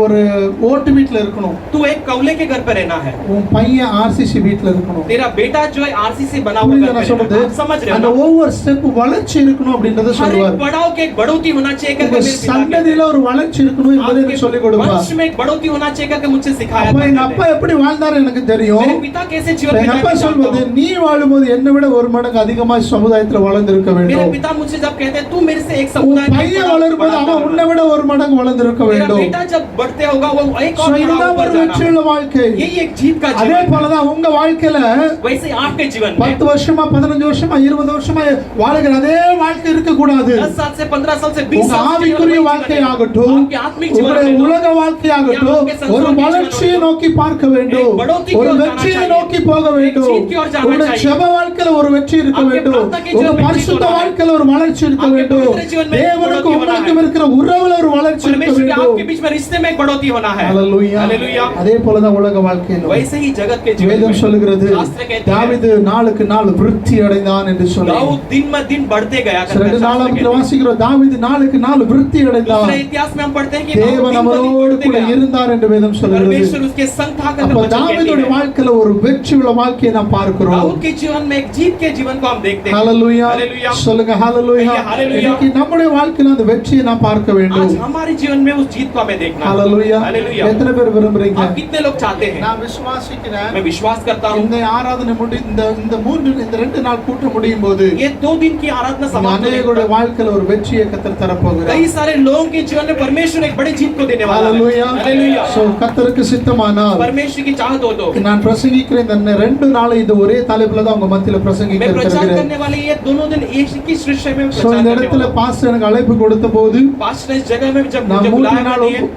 ஒரு ஓட்டு வீட்டுல இருக்கணும் तू एक कौले के घर पे रहना है உன் பையன் ஆர்சிசி வீட்டுல இருக்கணும் तेरा बेटा जो है आरसीसी बना हुआ புரியுதா घर நான் पे சொல்றது रहना है। आप समझ रहे हो அந்த ना? ஒவ்வொரு ஸ்டெப் வளர்ச்சி இருக்கணும் அப்படின்றத हर एक சொல்லுவார் पड़ाव के एक बढ़ोतरी होना चाहिए करके உங்க मेरे पिता कहते சந்ததியில ஒரு வளர்ச்சி இருக்கணும் हैं। என்பதை எனக்கு சொல்லிக் கொடுப்பார் वंश में एक बढ़ोतरी होना चाहिए करके मुझसे सिखाया அப்ப எங்க करते அப்பா थे। எப்படி வாழ்ந்தாரு எனக்கு தெரியும் मेरे पिता कैसे जीवन எங்க அப்பா बिताए जानता சொல்வது हूं। நீ வாழும்போது என்னை விட ஒரு மடங்கு அதிகமா சமுதாயத்துல வளர்ந்திருக்க मेरे வேண்டும் पिता मुझसे जब कहते हैं तू मेरे से एक உன் समुदाय में பையன் बड़ा- வளரும்போது बड़ा அவன் होगा। உன்னை விட ஒரு மடங்கு வளர்ந்திருக்க मेरा வேண்டும் बेटा जब बढ़ते होगा वो एक So, और இதுதான் पड़ाव ஒரு पर जाना। வெற்றியுள்ள வாழ்க்கை यही एक जीत का அதே जीवन है। போலதான் உங்க வாழ்க்கையில वैसे ही आपके जीवन में 10 வருஷமா 15 வருஷமா 20 வருஷமா வாழுகிற அதே வாழ்க்கை இருக்க கூடாது 10 साल से 15 साल से 20 உங்க साल से ஆவிக்குரிய जीवन வாழ்க்கை में ஆகட்டும் आपके आत्मिक जीवन உங்களுடைய में உலக வாழ்க்கை ஆகட்டும் आपके संसार ஒரு के जीवन வளர்ச்சியை में நோக்கி பார்க்க வேண்டும் एक बढ़ोतरी की ஒரு ओर जाना வெற்றியை चाहिए। நோக்கி போக வேண்டும் जीत की ओर जाना உங்களுடைய चाहिए। ஜெப வாழ்க்கையில ஒரு வெற்றி இருக்க आपके வேண்டும் प्रार्थना के உங்க जीवन में பரிசுத்த जीत होना है। வாழ்க்கையில ஒரு வளர்ச்சி இருக்க आपके வேண்டும் पवित्र जीवन में தேவனுக்கு बढ़ोतरी होना உங்களுக்கும் है। இருக்கிற உறவுல ஒரு வளர்ச்சி இருக்க परमेश्वर के வேண்டும் आपके बीच में रिश्ते में एक बढ़ोतरी होना है ஹalleluya हालेलुया। அதே போலதான் உலக வாழ்க்கையில वैसे ही जगत के जीवन வேதம் में சொல்லுகிறது शास्त्र कहते हैं தாவீது நாளுக்கு நாள் விருத்தி அடைந்தான் என்று சொல்லி दाऊद दिन में दिन बढ़ते गया करता है, ரெண்டு शास्त्र நாளாகத்துல कहते हैं। வாசிக்கிறோம் தாவீது நாளுக்கு நாள் விருத்தி அடைந்தான் दूसरे इतिहास में हम पढ़ते हैं कि दाऊद தேவன் दिन ब दिन அவரோடு बढ़ते கூட गया। இருந்தார் என்று வேதம் சொல்லுகிறது परमेश्वर उसके संग था करके அப்ப वचन कहती தாவீதுடைய है। வாழ்க்கையில ஒரு வெற்றியுள்ள வாழ்க்கையை நாம் பார்க்கிறோம் दाऊद के जीवन में एक जीत के जीवन को हम देखते हैं ஹalleluya हालेलुया। சொல்லுங்க ஹalleluya कहिए हालेलुया। இன்னைக்கு நம்முடைய வாழ்க்கையில அந்த வெற்றியை நாம் பார்க்க வேண்டும் आज हमारे जीवन में उस जीत को हमें देखना है। ஹalleluya हालेलुया। எத்தனை பேர் விரும்புறீங்க आप कितने लोग चाहते हैं நான் விசுவாசிக்கிறேன் मैं विश्वास करता हूँ இந்த ஆராதனை இந்த 2 நாள் கூட்டம் முடியும் போது ये 2 दिन की आराधना समाप्त होने के அநேகருடைய बाद வாழ்க்கையில ஒரு வெற்றியை கர்த்தர் தரப்போகிறார் कई सारे लोगों के जीवन में परमेश्वर एक बड़ी जीत को देने वाला है ஹalleluya हालेलुया। சோ கர்த்தருக்கு சித்தமானால் परमेश्वर की चाहत हो तो நான் பிரசங்கிக்கிற இந்த 2 நாள் இது ஒரே தலைப்புல தான் உங்க மத்தியில பிரசங்கிக்க मैं प्रचार இருக்கிறேன் करने वाले ये दोनों दिन एक ही विषय में சோ प्रचार இந்த करने இடத்துல वाला हूं। பாஸ்டர் எனக்கு அழைப்பு கொடுத்த போது पास्टर इस जगह में जब நான் मुझे 3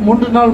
மூன்று நாள்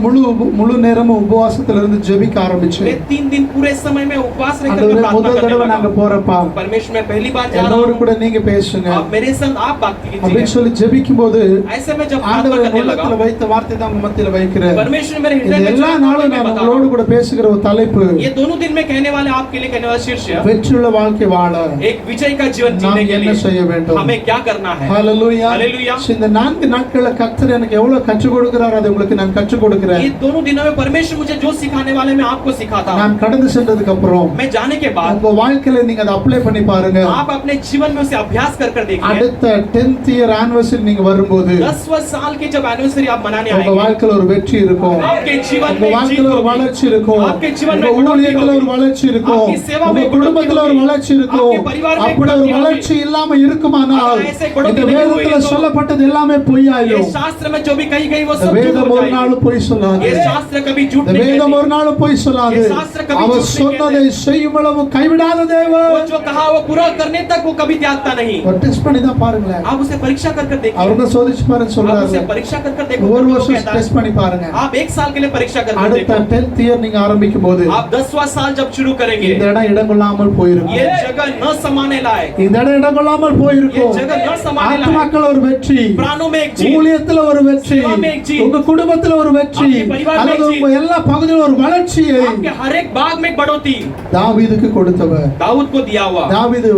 முழு நேரமும் உபவாசத்துல இருந்து ஜெபிக்க ஆரம்பிச்சேன். मैं 3 दिन पूरे समय में उपवास रहकर ஆண்டவரே, प्रार्थना முதல் करने தடவை लगा। நாங்க போறப்பா, परमेश्वर मैं पहली बार जा रहा என்னோட हूँ, கூட நீங்க பேசுங்க आप मेरे संग आप बात அப்படின்னு कीजिए। சொல்லி ஜெபிக்கும் போது ऐसे में जब प्रार्थना ஆண்டவர் करने உள்ளத்துல लगा, வைத்த வார்த்தை தான் உங்க மத்தியில வைக்கிறேன். परमेश्वर मेरे இந்த हृदय में எல்லா जो நாளும் मैं நான் बता உங்களோடு रहा கூட பேசுகிற ஒரு தலைப்பு, हूँ, ये दोनों दिन में कहने वाले आपके लिए कहने वाला शीर्ष है, வெற்றியுள்ள வாழ்க்கை வாழ एक विजय का जीवन நாம் जीने के என்ன செய்ய लिए வேண்டும்? हमें क्या करना है। ஹalleluya. हालेलुया। இந்த 4 நாட்கள்ல கர்த்தர் எனக்கு எவ்வளவு கற்றுக் கொடுக்கிறார், அதை உங்களுக்கு நான் கற்றுக் கொடுக்கிறேன். ये दोनों दिनों में परमेश्वर मुझे जो सिखाने वाले मैं आपको सिखाता हूँ। நான் கடந்து சென்றதுக்கு அப்புறம் मैं जाने के बाद உங்க வாழ்க்கையில நீங்க அதை அப்ளை பண்ணி பாருங்க. आप अपने जीवन में उसे अभ्यास कर देखिए। அடுத்த 10th இயர் ஆனிவர்சரி நீங்க வரும்போது 10वां साल की जब एनिवर्सरी आप मनाने உங்க आएंगे, வாழ்க்கையில ஒரு வெற்றி இருக்கும், आपके जीवन உங்க में जीत வாழ்க்கையில ஒரு होगी, வளர்ச்சி இருக்கும், आपके जीवन உங்க में बढ़ोतरी ஊழியத்துல ஒரு होगी, வளர்ச்சி இருக்கும், आपकी सेवा உங்க में குடும்பத்துல ஒரு बढ़ोतरी வளர்ச்சி இருக்கும். आपके परिवार में அப்படி ஒரு बढ़ोतरी வளர்ச்சி இல்லாம இருக்குமானால் अगर ऐसे बढ़ोतरी இந்த नहीं வேதத்துல हुई तो சொல்லப்பட்டது எல்லாமே ये பொய்யாயிரும். शास्त्र में जो भी कही गई वो இந்த सब झूठ வேதம் हो ஒரு நாள் जाएगी। பொய் சொல்லாது. ये शास्त्र कभी झूठ இந்த नहीं வேதம் ஒரு कहती। நாள் பொய் சொல்லாது. ये शास्त्र कभी அவர் झूठ नहीं சொன்னதை செய்யும் அளவு கைவிடாத वो தேவன். जो कहा वो पूरा करने तक वो कभी त्यागता नहीं। ஒரு டெஸ்ட் பண்ணி தான் பாருங்களேன். आप उसे परीक्षा कर देखिए, அவர்தான் சோதிச்சு பாருன்னு आप சொல்றாரு. उसे परीक्षा कर देखो, ஒரு तो वो வருஷம் कहता है, டெஸ்ட் பண்ணி பாருங்க. आप 1 साल के लिए परीक्षा कर அடுத்த देखो। 10th இயர் நீங்க ஆரம்பிக்கும் போது आप 10वां साल जब शुरू करेंगे, இந்த இடம் இடங்கொள்ளாமல் போயிருக்கும். ये जगह न समाने लायक, இந்த இடம் இடங்கொள்ளாமல் ये போயிருக்கும். जगह न समाने लायक, ஆத்மாக்கள் ஒரு வெற்றி, प्राणों में एक जीत, ஊழியத்துல ஒரு வெற்றி, सेवा में एक जीत, உங்க குடும்பத்துல ஒரு வெற்றி, आपके परिवार में அல்லது एक உங்க जीत, எல்லா பகுதியிலும் ஒரு வளர்ச்சியை आपके हर एक भाग में एक बढ़ोतरी தாவீதுக்கு கொடுத்தவர். दाऊद को दिया हुआ। தாவீது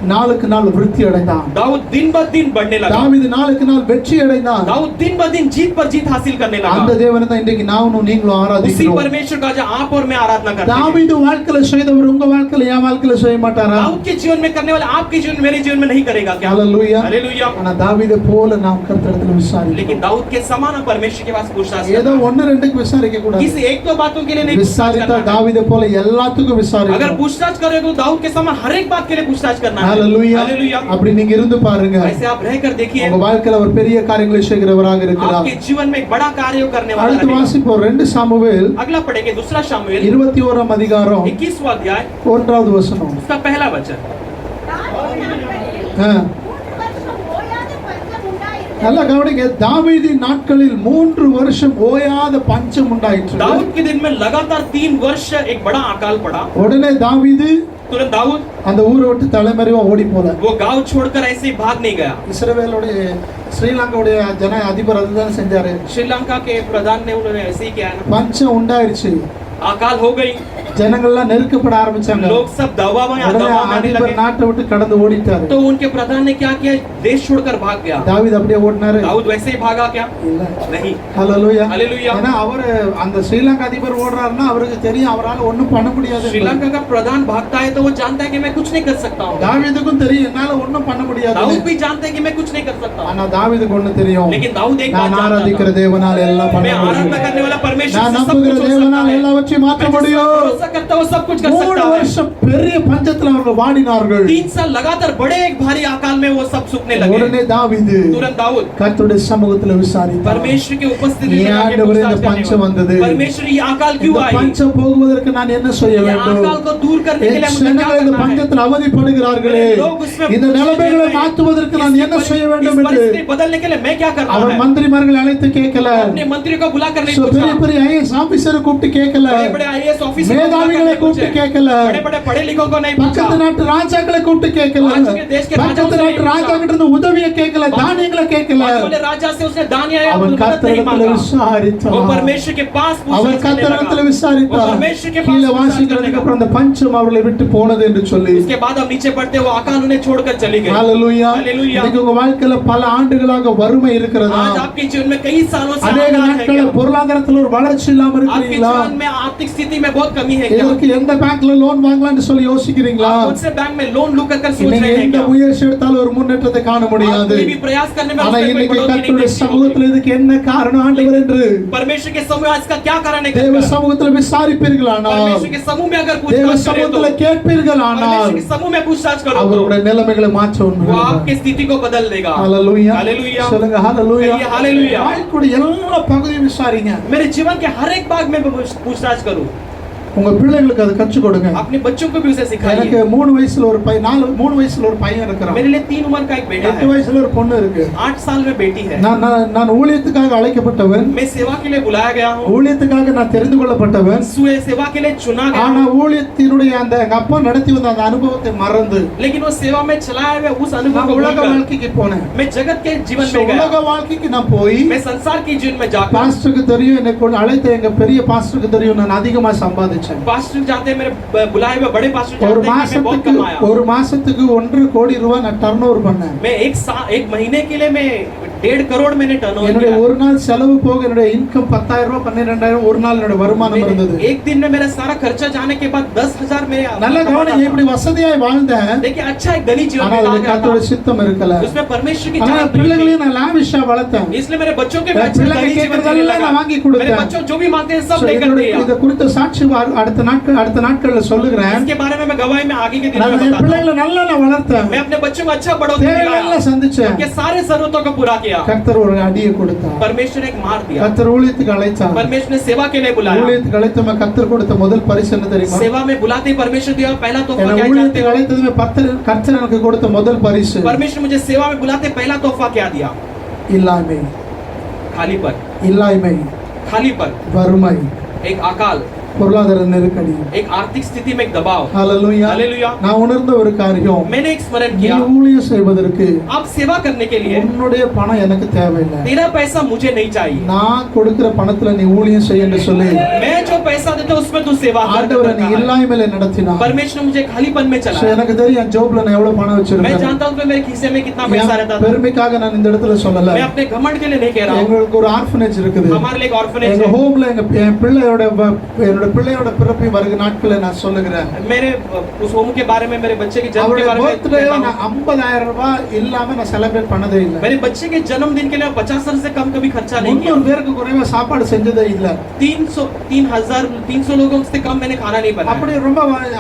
நாளுக்கு நாள் விருத்தி அடைந்தான். दाऊद दिन ब दिन बढ़ने लगा। தாவீது நாளுக்கு நாள் வெற்றி அடைந்தான். दाऊद दिन ब दिन जीत पर जीत हासिल करने அந்த लगा। தேவனை தான் இன்றைக்கு நானும் நீங்களும் उसी ஆராதிக்கிறோம். परमेश्वर का जो आप और मैं आराधना करते हैं, தாவீது வாழ்க்கையில செய்தவர் உங்க வாழ்க்கையில என் வாழ்க்கையில செய்ய மாட்டாரா? दाऊद के जीवन में करने वाला आपके जीवन में मेरे जीवन में नहीं करेगा क्या? ஹalleluya. हालेलुया। ஆனா தாவீதை போல நாம் கர்த்தரிடத்தில் விசாரிக்கிறோம். लेकिन दाऊद के समान हम परमेश्वर के पास पूछताछ ஏதோ करना। 1-2க்கு விசாரிக்க கூடாது. किसी एक दो बातों के लिए नहीं पूछताछ விசாரித்தா करना है। தாவீதை போல எல்லாத்துக்கும் अगर விசாரிக்கணும். पूछताछ करोगे तो दाऊद के समान हर एक बात के लिए पूछताछ करना है। ஹalleluya. हालेलुया। அப்படி நீங்க இருந்து பாருங்க. ऐसे आप रहकर देखिए, உங்க வாழ்க்கையில ஒரு பெரிய காரியங்களை செய்கிறவராக இருக்கிறார். आपके जीवन में एक बड़ा कार्य करने वाला அடுத்து रहेगा। வாசிப்போம் 2 சாமுவேல் अगला पढ़ेंगे दूसरा शामुएल 21ஆம் அதிகாரம் 21वां अध्याय 1வது வசனம். उसका पहला वचन। ஆ, 3 வருஷம் ஓயாத பஞ்சம் உண்டாயிருந்தது. நல்லா கவனிங்க. தாவீதின் நாட்களில் 3 வருஷம் ஓயாத பஞ்சம் உண்டாயிற்று. दाऊद के दिन में लगातार 3 वर्ष एक बड़ा अकाल पड़ा। உடனே தாவீது तुरंत दाऊद அந்த ஊரை விட்டு தலைமறைவா ஓடி போல. वो गांव छोड़कर ऐसे ही भाग नहीं गया। இஸ்ரவேலோட ஸ்ரீலங்காவுடைய ஜன அதிபர் அதுதான் செஞ்சாரு. श्रीलंका के प्रधान ने उन्होंने ऐसे ही किया ना। பஞ்சம் உண்டாயிருச்சு. अकाल हो गई, ஜனங்கள்லாம் நெருக்கப்பட ஆரம்பிச்சாங்க. लोग सब दवा में உடனே आने அதிபர் लगे। நாட்டை விட்டு கடந்து ஓடிட்டாரு. तो उनके प्रधान ने क्या किया? देश छोड़कर भाग गया। தாவீது அப்படியே ஓடினாரு? दाऊद वैसे ही भागा क्या? இல்ல. नहीं। ஹalleluya. हालेलुया। ஏன்னா அவர் அந்த ஸ்ரீலங்கா அதிபர் ஓடுறாருன்னா அவருக்கு தெரியும் அவரால ஒண்ணும் பண்ண முடியாது. श्रीलंका का प्रधान भागता है तो वो जानता है कि मैं कुछ नहीं कर सकता हूँ। தாவீதுக்கும் தெரியும் என்னால ஒண்ணும் பண்ண முடியாது. दाऊद भी जानता है कि मैं कुछ नहीं कर सकता हूँ। ஆனா தாவீதுக்கு ஒண்ணு தெரியும். लेकिन दाऊद एक बात நான் जानता ஆராதிக்கிற था, தேவனால எல்லாம் பண்ண मैं आराधना முடியும். करने वाला परमेश्वर நான் से सब நம்புகிற कुछ हो सकता தேவனால है। எல்லாவற்றையும் மாற்ற मैं जिस पर முடியும். भरोसा करता हूँ सब कुछ कर 3 सकता है। வருஷம் பெரிய பஞ்சத்துல அவர்கள் வாடினார்கள். 3 साल लगातार बड़े एक भारी अकाल में वो सब सूखने लगे। உடனே தாவீது तुरंत दाऊद கர்த்தருடைய சமூகத்துல விசாரித்தார். परमेश्वर की उपस्थिति में ஏன் आके ஆண்டவரே இந்த पूछताछ பஞ்சம் करने வந்தது? वाला, परमेश्वर ये अकाल क्यों இந்த आई? பஞ்சம் போகுவதற்கு நான் என்ன செய்ய ये வேண்டும்? अकाल को दूर करने के लिए मुझे क्या ஜனங்கள் இந்த करना है? பஞ்சத்தில் அவதிப்படுகிறார்களே, लोग उसमें இந்த நிலைமைகளை மாற்றுவதற்கு நான் என்ன செய்ய வேண்டும் என்று परिस्थिति बदलने के लिए मैं क्या करना அவர் है? மந்திரிமார்கள் அழைத்து கேட்கல. अपने मंत्री को बुलाकर नहीं So, பெரிய पूछा, பெரிய ஐஏஎஸ் ஆபீசரை கூப்பிட்டு கேட்கல. बड़े-बड़े आईएएस ऑफिसर மேதாவிகளை கூப்பிட்டு கேட்கல. बड़े-बड़े पढ़े लिखों को नहीं पूछा, பக்கத்து நாட்டு ராஜாக்களை கூப்பிட்டு கேட்கல. आज के देश के राजाओं பக்கத்து से நாட்டு नहीं ராஜா पूछा, கிட்ட இருந்து உதவியை கேட்கல, தானியங்களை கேட்கல. बोले राजा से उसने दानिया या அவன் मदद नहीं கர்த்தரிடத்தில் मांगा। वो விசாரித்தார். परमेश्वर के पास அவர் पूछताछ करने கர்த்தரிடத்தில் लगा। वो விசாரித்தார். परमेश्वर के पास கீழே पूछताछ करने வாசிக்கிறதுக்கு அப்புறம் அந்த பஞ்சம் அவர்களை விட்டு போனது என்று சொல்லி. उसके बाद हम नीचे पढ़ते वो अकाल उन्हें छोड़कर चली गई। ஹalleluya. हालेलुया। இன்னைக்கு உங்க வாழ்க்கையில பல ஆண்டுகளாக வறுமை இருக்கிறதா? आज आपके जीवन में कई सालों से அநேக अकाल है நாட்கள क्या? பொருளாதாரத்துல ஒரு வளர்ச்சி இல்லாம आपके இருக்கிறீங்களா? जीवन में आर्थिक स्थिति में बहुत कमी है क्या? இதற்கு எந்த பேங்க்ல லோன் வாங்கலாம்னு சொல்லி யோசிக்கிறீங்களா? आप कौन से बैंक में लोन लूकर कर सोच இன்னைக்கு रहे हैं எந்த क्या? முயற்சி எடுத்தாலும் ஒரு முன்னேற்றத்தை காண आप முடியாது. कोई भी प्रयास करने में ஆனா उसमें कोई இன்னைக்கு बढ़ोतरी नहीं கர்த்தருடைய देखती சமூகத்துல होगी। இதுக்கு என்ன காரணம் ஆண்டவர் என்று परमेश्वर के समूह आज का क्या कारण है? தேவ சமூகத்துல விசாரிப்பீர்களானால், परमेश्वर के समूह में अगर தேவ पूछताछ करें तो சமூகத்துல கேட்பீர்களானால் परमेश्वर के समूह में पूछताछ करो तो அவருடைய நிலைமைகளை மாற்ற वो உண்மை. आपकी स्थिति को बदल देगा। ஹalleluya. हालेलुया। சொல்லுங்க ஹalleluya. कहिए हालेलुया। வாழ்க்கையோட எல்லா பகுதியும் விசாரிங்க. मेरे जीवन के हर एक भाग में पूछताछ करूं। உங்க பிள்ளைகளுக்கு அதை கற்றுக் கொடுங்க. अपने बच्चों को भी उसे எனக்கு सिखाइए। 3 வயசுல ஒரு பையன் 3 வயசுல ஒரு பையன் இருக்கிறான். मेरे लिए 3 उम्र का एक बेटा 8 है, வயசுல ஒரு பொண்ணு இருக்கு. 8 साल में बेटी है। நான் ஊழியத்துக்காக அழைக்கப்பட்டவன். मैं सेवा के लिए बुलाया गया हूँ, ஊழியத்துக்காக நான் தெரிந்து கொள்ளப்பட்டவன். सेवा के लिए चुना गया ஆனா हूँ। ஊழியத்தினுடைய அந்த எங்க அப்பா நடத்தி வந்த அந்த அனுபவத்தை மறந்து लेकिन वो सेवा में चलाया हुआ उस अनुभव நான் को உலக भूलकर வாழ்க்கைக்கு போனேன். मैं जगत के जीवन So, में உலக गया, வாழ்க்கைக்கு நான் போய் मैं संसार के जीवन में जाकर, பாஸ்டருக்கு தெரியும், என்னை கொண்டு அழைத்த எங்க பெரிய பாஸ்டருக்கு தெரியும், நான் அதிகமா சம்பாதிச்சேன். पास्टर जानते हैं, मेरे बुलाए हुए बड़े पास्टर ஒரு जानते हैं कि मैं बहुत மாசத்துக்கு कमाया। 1 கோடி ரூபாய் நான் டர்ன் ஓவர் பண்ணேன். मैं एक महीने के लिए मैं 1.5 करोड़ मैंने टर्नओवर என்னுடைய किया। ஒரு நாள் செலவு போக என்னுடைய இன்கம் 10,000 ரூபாய் 12,000 ஒரு நாள் என்னோட வருமானம் இருந்தது. एक दिन में मेरा सारा खर्चा जाने के बाद 10,000 मेरे நல்ல கவனிங்க, இப்படி வசதியாய் வாழ்ந்தேன். देखिए अच्छा एक धनी जीवन ஆனா அதுல बिता गया கர்த்தருடைய था, சித்தம் இருக்கல. उसमें परमेश्वर की ஆனா चाहत नहीं थी। பிள்ளைகளையும் நான் லாவிஷா வளர்த்தேன். इसलिए मेरे बच्चों के मेरे बच्चे पिल्ले धनी के जीवन केकरदल्ला जीने लगा। நான் வாங்கி கொடுத்தேன். मेरे बच्चों जो भी मांगते हैं सब So, लेकर दिया। இத குறித்த சாட்சி அடுத்த நாட்கள்ல சொல்லுகிறேன். इसके बारे में मैं गवाही में आगे के दिन நான் में என் बताता हूं। பிள்ளைகளை நல்லா நான் வளர்த்தேன். मैं अपने बच्चों को अच्छा बढ़ोतरी தேவையெல்லாம் दिलाया, சந்திச்சேன். उनके सारे जरूरतों को पूरा किया। கர்த்தர் ஒரு அடியை கொடுத்தார். परमेश्वर ने एक मार दिया। கர்த்தர் ஊழியத்துக்கு அழைத்தார். परमेश्वर ने सेवा के लिए बुलाया। ஊழியத்துக்கு அழைத்தவங்க கர்த்தர் கொடுத்த முதல் பரிசு என்ன தெரியுமா? सेवा में बुलाते ही परमेश्वर दिया पहला तोहफा என்ன क्या जानते ஊழியத்துக்கு हो? அழைத்ததுமே கர்த்தர் எனக்கு கொடுத்த முதல் பரிசு परमेश्वर मुझे सेवा में बुलाते पहला तोहफा क्या दिया? இல்லாமை. खालीपन, खालीपन, வறுமை, एक अकाल, பொருளாதார நெருக்கடி. एक आर्थिक स्थिति में एक दबाव। ஹalleluya. हालेलुया। நான் உணர்ந்த ஒரு காரியம், मैंने एक स्मरण நீ किया, ஊழியம் செய்வதற்கு आप सेवा करने के लिए உன்னுடைய பணம் எனக்கு தேவையில்லை. तेरा पैसा मुझे नहीं चाहिए। நான் கொடுக்கிற பணத்துல நீ ஊழியம் செய்ய என்று சொல்லி मैं जो पैसा देता हूं उसमें तू सेवा कर। ஆண்டவரை நீ இல்லாமையில நடத்தினார். परमेश्वर ने मुझे खालीपन में So, चलाया। எனக்கு தெரியும் ஜோப்ல நான் எவ்வளவு பணம் मैं வச்சிருக்கேன். जानता हूं कि मेरे खीसे में कितना पैसा रहता था। பெருமைக்காக நான் இந்த இடத்துல சொல்லல. मैं अपने घमंड के लिए नहीं कह रहा हूं। எங்களுக்கு ஒரு ஆர்ஃபனேஜ் இருக்குது. हमारे लिए एक ऑर्फनेज எங்க है। ஹோம்ல என் பிள்ளையோட பிறப்பை வருகிற நாட்களை நான் சொல்லுகிறேன். मेरे उस होम के बारे में, मेरे बच्चे के जन्म के அவருடைய बारे में பர்த்டே कहता हूं। நான் 50,000 ரூபாய் இல்லாம நான் செலிப்ரேட் பண்ணதே இல்ல. मेरे बच्चे के जन्मदिन के लिए 50,000 से कम कभी खर्चा नहीं किया। 300 பேருக்கு குறைவா சாப்பாடு செஞ்சதே இல்ல. 300 लोगों से कम मैंने खाना नहीं बनाया। அப்படி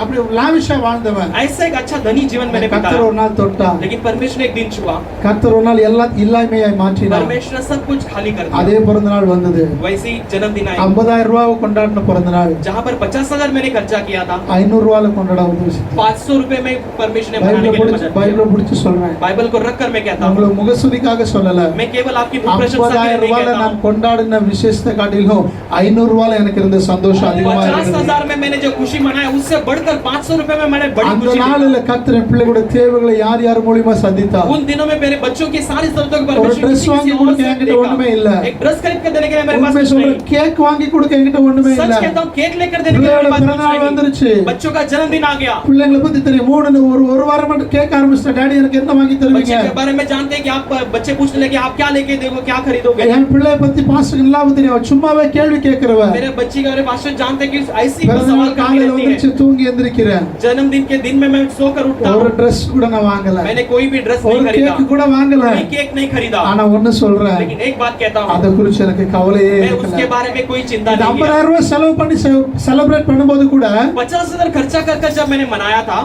அப்படி லாவிஷா வாழ்ந்தவன். ऐसा एक अच्छा धनी जीवन मैंने கர்த்தர் बिताया। ஒரு நாள் தொட்டார். लेकिन परमेश्वर ने एक दिन छुआ, கர்த்தர் ஒரு நாள் எல்லாம் இல்லாமையாய் மாற்றினார். परमेश्वर ने सब कुछ खाली कर दिया। அதே பிறந்த நாள் வந்தது. वैसे ही जन्मदिन आया 50,000 ரூபாய் கொண்டாடின பிறந்த நாள் जहाँ पर 50,000 मैंने खर्चा किया था, 500 ரூபாயில கொண்டாட உதவி. 500 रुपए में परमेश्वर ने बनाने के लिए मदद பைபிள किया। புடிச்சு சொல்றேன். बाइबल को रखकर मैं कहता हूँ, உங்களுக்கு முகசுதிக்காக சொல்லல. मैं केवल आपकी मुख प्रशंसा के लिए 50,000 नहीं ரூபாயில कहता நான் हूँ। கொண்டாடின விசேஷத்தை காட்டிலும் 500 ரூபாயில எனக்கு இருந்த சந்தோஷம் அதிகமா இருந்தது. 50,000 में मैंने जो खुशी मनाया उससे बढ़कर 500 रुपए में मैंने बड़ी அந்த खुशी நாளில கர்த்தர் என் பிள்ளைகளோட தேவைகளை யார் மூலமா சந்தித்தார். उन दिनों में मेरे बच्चों की सारी जरूरतों को ஒரு परमेश्वर ड्रेस किसी வாங்கி और கொடுக்க से என்கிட்ட देखा। ஒண்ணுமே இல்ல. एक ड्रेस खरीद कर देने के लिए मेरे पास உண்மை कुछ சொல்றேன், नहीं। கேக் வாங்கி கொடுக்க என்கிட்ட ஒண்ணுமே இல்ல. सच कहता हूँ, केक लेकर देने के लिए பிள்ளையோட मेरे पास பிறந்த நாள் कुछ नहीं। வந்துருச்சு. बच्चों का जन्मदिन आ गया। பிள்ளைங்களை பத்தி தெரியும். ஒரு வாரம் மட்டும் கேட்க ஆரம்பிச்சிட்ட, டாடி எனக்கு என்ன வாங்கி தருவீங்க? बच्चे के बारे में जानते हैं कि आप बच्चे पूछने लगे आप क्या लेके दोगे, क्या खरीदोगे। என் பிள்ளைய பத்தி பாஸ்டருக்கு நல்லா தெரியும். சும்மாவே கேள்வி கேட்கிறவ. मेरे बच्चे के बारे में पास्टर जानते हैं कि ऐसी பிறந்த सवाल நாள் करती காலையில रहती வந்துருச்சு, है। தூங்கி எந்திரிக்கிறேன். जन्मदिन के दिन में मैं सोकर उठता ஒரு हूँ, Dress கூட நான் வாங்கல. मैंने कोई भी ड्रेस ஒரு नहीं खरीदा, கேக் கூட வாங்கல. कोई केक नहीं खरीदा। ஆனா ஒண்ணு சொல்றேன், लेकिन एक बात कहता हूँ, அத குறிச்சு எனக்கு கவலையே मैं இருக்கல. उसके बारे में कोई चिंता இந்த नहीं किया। 50,000 ரூபாய் செலவு பண்ணி செலிப்ரேட் பண்ணும்போது கூட 50,000 खर्चा कर जब मैंने मनाया था,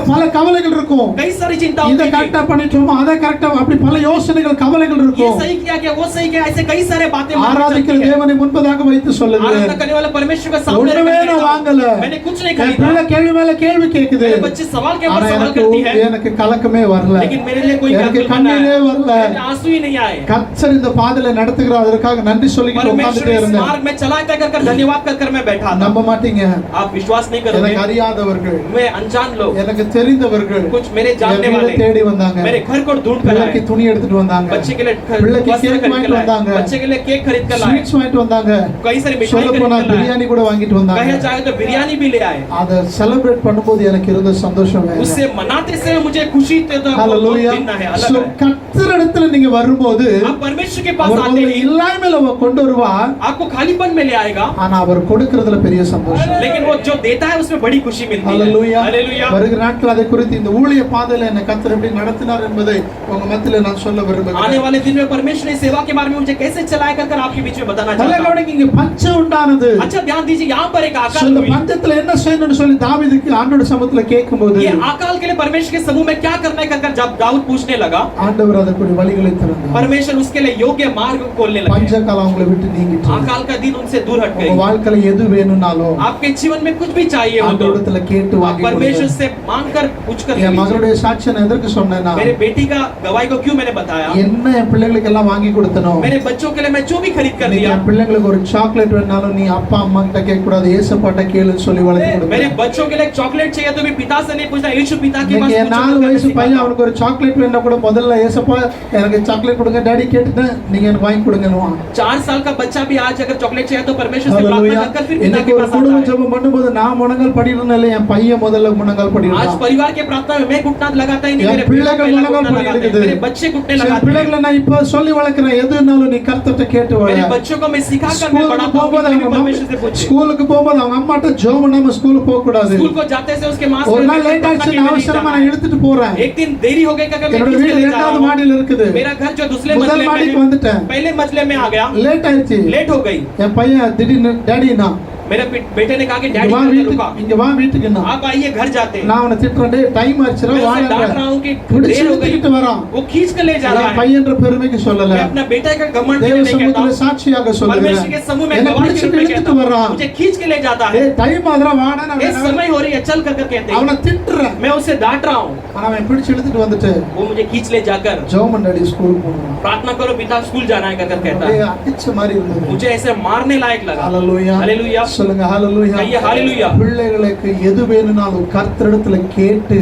பல கவலைகள் இருக்கும். कई सारी चिंताओं இத थी। கரெக்ட்டா பண்ணிட்டோமா, அத கரெக்ட்டா, அப்படி பல யோசனைகள் கவலைகள் ये இருக்கும். सही किया क्या, वो सही किया, ऐसे कई सारे बातें मन में ஆராதிக்கிற चलती है। தேவனை முன்பதாக வைத்து சொல்லுங்க, आराधना करने वाले परमेश्वर के सामने ஒண்ணுமே रखकर நான் कहता हूं, வாங்கல. मैंने कुछ नहीं என் खरीदा। பிள்ளை கேள்வி மேல கேள்வி கேக்குது. मेरे बच्चे सवाल के ஆனா ऊपर सवाल करती है, எனக்கு கலக்கமே வரல. लेकिन मेरे लिए कोई எனக்கு कलकल கண்ணீரே नहीं வரல. आया, मेरे आंसू ही नहीं आए। கர்த்தர் இந்த பாதையில நடத்துகிறார், அதற்காக நன்றி சொல்லிக்கிட்டு परमेश्वर உட்கார்ந்துட்டே इस இருந்தேன். मार्ग में चलाता कर धन्यवाद कर मैं बैठा था। நம்ப மாட்டீங்க, आप विश्वास नहीं करोगे, எனக்கு அறியாதவர்கள், मैं अनजान लोग, எனக்கு தெரிந்தவர்கள் कुछ मेरे जानने என் வீட்டை वाले தேடி வந்தாங்க. मेरे घर को ढूंढ कर பிள்ளைக்கு आए, துணி எடுத்துட்டு வந்தாங்க, बच्चे के लिए பிள்ளைக்கு वस्त्र கேக் खरीद வாங்கிட்டு कर வந்தாங்க, लाए, बच्चे के लिए केक खरीद कर लाए, ஸ்வீட்ஸ் வாங்கிட்டு வந்தாங்க, कई सारी मिठाई சொல்ல खरीद போனா कर लाए, பிரியாணி கூட வாங்கிட்டு कहे வந்தாங்க. जाए तो बिरयानी भी ले आए। அத செலிப்ரேட் பண்ணும்போது எனக்கு இருந்த சந்தோஷம் வேற. उससे मनाते से मुझे खुशी थे, तो वो ஹalleluya. दिन है So, अलग है। கர்த்தரிடத்துல நீங்க வரும்போது आप परमेश्वर के पास அவர் आते உங்களை ही இல்லாமையில கொண்டு வருவார். आपको खालीपन में ले आएगा, ஆனா அவர் கொடுக்கிறதுல பெரிய சந்தோஷம். लेकिन वो जो देता है उसमें बड़ी खुशी मिलती है। ஹalleluya. हालेलुया। வருகிற நாட்கள் அதை குறித்து இந்த ஊழிய பாதையில என்ன கர்த்தர் எப்படி நடத்தினார் என்பதை உங்க மத்தியில நான் சொல்ல आने விரும்புகிறேன். वाले दिन में परमेश्वर ने सेवा के बारे में मुझे कैसे चलाया कर आपके बीच में बताना நல்ல चाहता हूं। கவனிங்க, இங்க பஞ்சம் உண்டானது. अच्छा ध्यान दीजिए, यहाँ पर एक So, अकाल இந்த हुई। பஞ்சத்துல என்ன செய்யணும்னு சொல்லி தாவீதுக்கு ஆண்டவருடைய சமூகத்துல கேட்கும்போது ये अकाल के लिए परमेश्वर के समूह में क्या करना है कर जब दाऊद पूछने लगा, ஆண்டவர் அதற்குரிய வழிகளை திறந்தார். परमेश्वर उसके लिए योग्य मार्ग खोलने लगे। பஞ்ச காலம் உங்களை விட்டு நீங்கிட்டு अकाल का दिन उनसे दूर हट உங்க गई, வாழ்க்கையில எது வேணும்னாலும் आपके जीवन में कुछ भी चाहिए हो तो ஆண்டவரிடத்துல கேட்டு आप வாங்கி परमेश्वर கொடுங்க. से मांग कर पूछ कर என் लीजिए। மகனுடைய சாட்சியை நான் எதற்கு சொன்னேன்னா मेरे बेटी का गवाही को क्यों मैंने बताया? என்ன என் பிள்ளைகளுக்கு எல்லாம் வாங்கி கொடுத்தனோ मेरे बच्चों के लिए मैं जो भी खरीद कर நீ दिया, என் பிள்ளைங்களுக்கு ஒரு சாக்லேட் வேணாலும் நீ அப்பா அம்மா கிட்ட கேட்க கூடாது, ஏசப்பாட்ட கேளுன்னு சொல்லி வளர்த்து मेरे கொடுங்க. बच्चों के लिए चॉकलेट चाहिए तो भी पिता से नहीं पूछना, यीशु पिता के पास இன்னைக்கு என் 4 வயசு பையன் அவனுக்கு ஒரு சாக்லேட் வேணா கூட முதல்ல ஏசப்பா எனக்கு சாக்லேட் கொடுங்க டாடி கேட்டுட்டேன் நீங்க எனக்கு வாங்கி கொடுங்கன்னுவான். 4 साल का बच्चा भी आज अगर चॉकलेट चाहिए तो परमेश्वर से प्रार्थना ஹalleluya. कर फिर पिता இன்னைக்கு के ஒரு पास குடும்ப आता है। ஜெபம் பண்ணும்போது நான் முழங்கால் படிறேன் இல்ல என் பையன் முதல்ல முழங்கால் आज படிறான். परिवार के प्रार्थना में मैं घुटना लगाता ही नहीं, என் मेरे பிள்ளைகள் पहला முழங்கால் घुटना लगाते हैं, படிக்குது. मेरे बच्चे घुटने என் लगाते हैं। பிள்ளைகளை நான் இப்ப சொல்லி வளர்க்கிறேன், எதுனாலும் நீ கர்த்தர்ட்ட கேட்டு வள. मेरे बच्चों को मैं सिखा कर मैं ஸ்கூலுக்கு बढ़ाता हूं போகும்போது कि அவங்க परमेश्वर से पूछे। ஸ்கூலுக்கு போகும்போது அவங்க அம்மாட்ட ஜெபம் பண்ணாம ஸ்கூலுக்கு போக கூடாது. स्कूल को जाते से उसके माँ ஒரு நாள் லேட் ஆச்சு அவசரமா நான் எடுத்துட்டு போறேன். एक दिन देरी हो गई क्योंकि मैं என்னோட किसके வீடு लिए जा रहा 2வது हूं? மாடியில இருக்குது. मेरा घर जो दूसरे முதல் मंजिले में மாடிக்கு है, வந்துட்டேன். पहले मंजिले में आ गया, லேட் ஆயிடுச்சு. लेट हो गई। என் பையன் திடீர்னு டாடி நான் मेरे बेटे ने कहा कि இங்க डैडी வா घर வீட்டுக்கு रुका, இங்க வா வீட்டுக்கு நான் आप आइए घर जाते हैं। நான் அவனை திட்டுறேன், டேய் டைம் ஆச்சுடா मैं उसे डांट வாங்க. रहा हूं कि பிடிச்சு देर हो गई, இழுத்துக்கிட்டு வரான். वो खींच कर ले जा रहा என் है। பையன்ற பெருமைக்கு சொல்லல, मैं अपना बेटा का घमंड தேவ के लिए नहीं कहता சமூகத்துல हूं, சாட்சியாக परमेश्वर के சொல்லுகிறேன். समूह में என்ன गवाही के பிடிச்சு रूप में कहता இழுத்துட்டு हूं, வரான். मुझे खींच के ले जाता है। டேய் டைம் ஆகுதுடா வாடா நான் ये समय हो रही है, चल कर कहते हैं। அவனை திட்டுறேன். मैं उसे डांट रहा हूं, ஆனா அவன் பிடிச்சு இழுத்துட்டு வந்துட்டு वो मुझे खींच ले जाकर ஜெபம் பண்ணடி ஸ்கூலுக்கு போறான். प्रार्थना करो पिता स्कूल जाना है कर कहता அப்படியே है। அடிச்ச மாதிரி இருந்தது. मुझे ऐसे मारने लायक लगा। ஹalleluya हालेलुया। சொல்லுங்க ஹalleluya. कहिए हालेलुया। பிள்ளைகளுக்கு எது வேணும்னாலும் கர்த்தரிடத்துல கேட்டு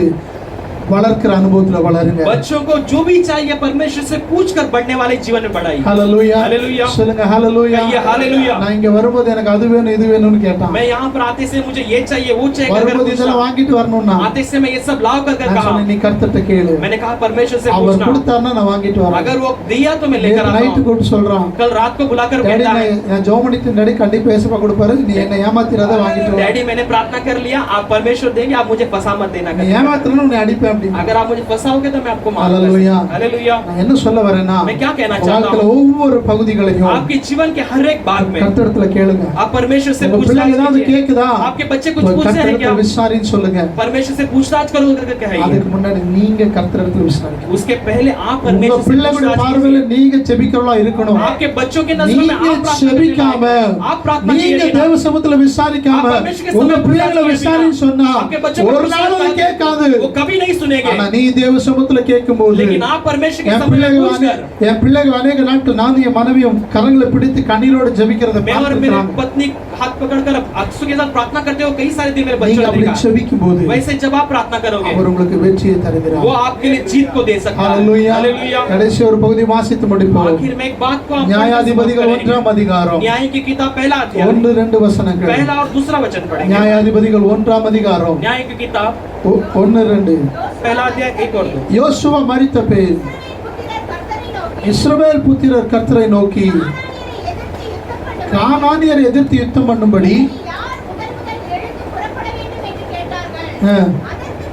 வளர்க்கிற அனுபவத்துல வளருங்க. बच्चों को जो भी चाहिए परमेश्वर से पूछकर बढ़ने वाले जीवन में बढ़ाई। ஹalleluya हालेलुया। சொல்லுங்க ஹalleluya. कहिए हालेलुया। நான் இங்க வரும்போது எனக்கு அது வேணும் இது வேணும்னு கேட்டான். मैं यहाँ पर आते से मुझे ये चाहिए वो चाहिए कर வரும்போது இதெல்லாம் पूछा। வாங்கிட்டு வரணும்னா आते से मैं ये सब लाओ कर நான் कहा। சொன்னேன் நீ கர்த்தர்ட்ட கேளு. मैंने कहा परमेश्वर से அவர் पूछना, கொடுத்தாருன்னா நான் வாங்கிட்டு வரேன். अगर वो दिया तो मैं लेकर आता நைட்டு हूँ। கூப்பிட்டு சொல்றான், कल रात को बुलाकर டாடி कहता है, நான் ஜெபம் பண்ணிட்டு டாடி கண்டிப்பா ஏசப்பா கொடுப்பாரு, நீ என்ன ஏமாத்திராத வாங்கிட்டு வா. डैडी मैंने प्रार्थना कर लिया, आप परमेश्वर देंगे, आप मुझे फंसा मत देना நீ कर। ஏமாத்தினா உன்னை அடிப்பேன் அப்படின்னு. अगर आप मुझे फंसाओगे तो मैं आपको मारूंगा। हालेलुया। हालेलुया। நான் என்ன சொல்ல வரேன்னா मैं क्या कहना चाहता வாழ்க்கையில हूँ, ஒவ்வொரு பகுதிகளையும் आपके जीवन के हर एक भाग में கர்த்தரிடத்துல கேளுங்க. आप परमेश्वर से உங்க पूछताछ பிள்ளைங்க ஏதாவது कीजिए। கேக்குதா आपके बच्चे कुछ पूछ रहे हैं கர்த்தரிடத்துல क्या, விசாரின்னு சொல்லுங்க. परमेश्वर से पूछताछ करो करके कहिए। அதுக்கு முன்னாடி நீங்க கர்த்தரிடத்துல விசாரிக்கணும். उसके पहले आप உங்க परमेश्वर से பிள்ளைகளுடைய पूछताछ பார்வையில कीजिए। நீங்க ஜெபிக்கிறவங்களா இருக்கணும். आपके बच्चों के नजर में நீங்க आप प्रार्थना ஜெபிக்காம कीजिए। आप प्रार्थना நீங்க कीजिए। தேவ சமூகத்துல விசாரிக்காம आप परमेश्वर के உங்க समय பிள்ளைகளை पूछताछ விசாரின்னு कीजिए। சொன்னா आपके बच्चों को ஒரு நாள் அது கேட்காது. वो कभी नहीं सुनेंगे। ஆனா நீ தேவ சமூகத்துல கேட்கும்போது लेकिन आप परमेश्वर के என் समय में पूछकर, பிள்ளைகள் அநேக நாட்கள் நான் என் மனைவியும் கரங்களை பிடித்து கண்ணீரோடு ஜெபிக்கிறத मैं और मेरे பார்த்துட்டாங்க. पत्नी हाथ पकड़कर अक्सु के साथ प्रार्थना करते हो कई सारे दिन मेरे நீங்க बच्चों ने அப்படி देखा। ஜெபிக்கும் போது वैसे जब आप प्रार्थना करोगे அவர் உங்களுக்கு வெற்றியை தருகிறார். वो आपके लिए जीत को दे सकता है। ஹalleluya. हालेलुया। கடைசி ஒரு பகுதி வாசித்து முடிப்போம். आखिर में एक बात को आप நியாயாதிபதிகள் 1ஆம் அதிகாரம் न्याय की किताब पहला अध्याय 1-2 वचनங்கள். पहला और दूसरा वचन पढ़ेंगे। நியாயாதிபதிகள் 1ஆம் அதிகாரம் न्याय की किताब 1-2. पहला अध्याय 1 और 2। யோசுவா மரித்த பின் இஸ்ரவேல் புத்திரர் கர்த்தரை நோக்கி இஸ்ரவேல் புத்திரர் கர்த்தரை நோக்கி கானானியரை எதிர்த்து யுத்தம் கானானியரை எதிர்த்து யுத்தம் பண்ண பண்ணும்படி யார் முதல் எழுந்து புறப்பட வேண்டும் என்று கேட்டார்கள். ஆ. அதற்கு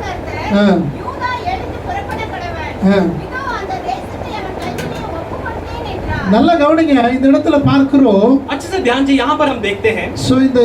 ஆ. கர்த்தர், யூதா எழுந்து புறப்பட கடவன். ஆ. இதோ அந்த தேசத்தை அவன் கையிலே ஒப்புக்கொடுத்தேன் என்றார். நல்லா கவனிங்க, இந்த இடத்துல பார்க்கிறோம். अच्छे से ध्यान से यहाँ पर हम देखते हैं சோ இந்த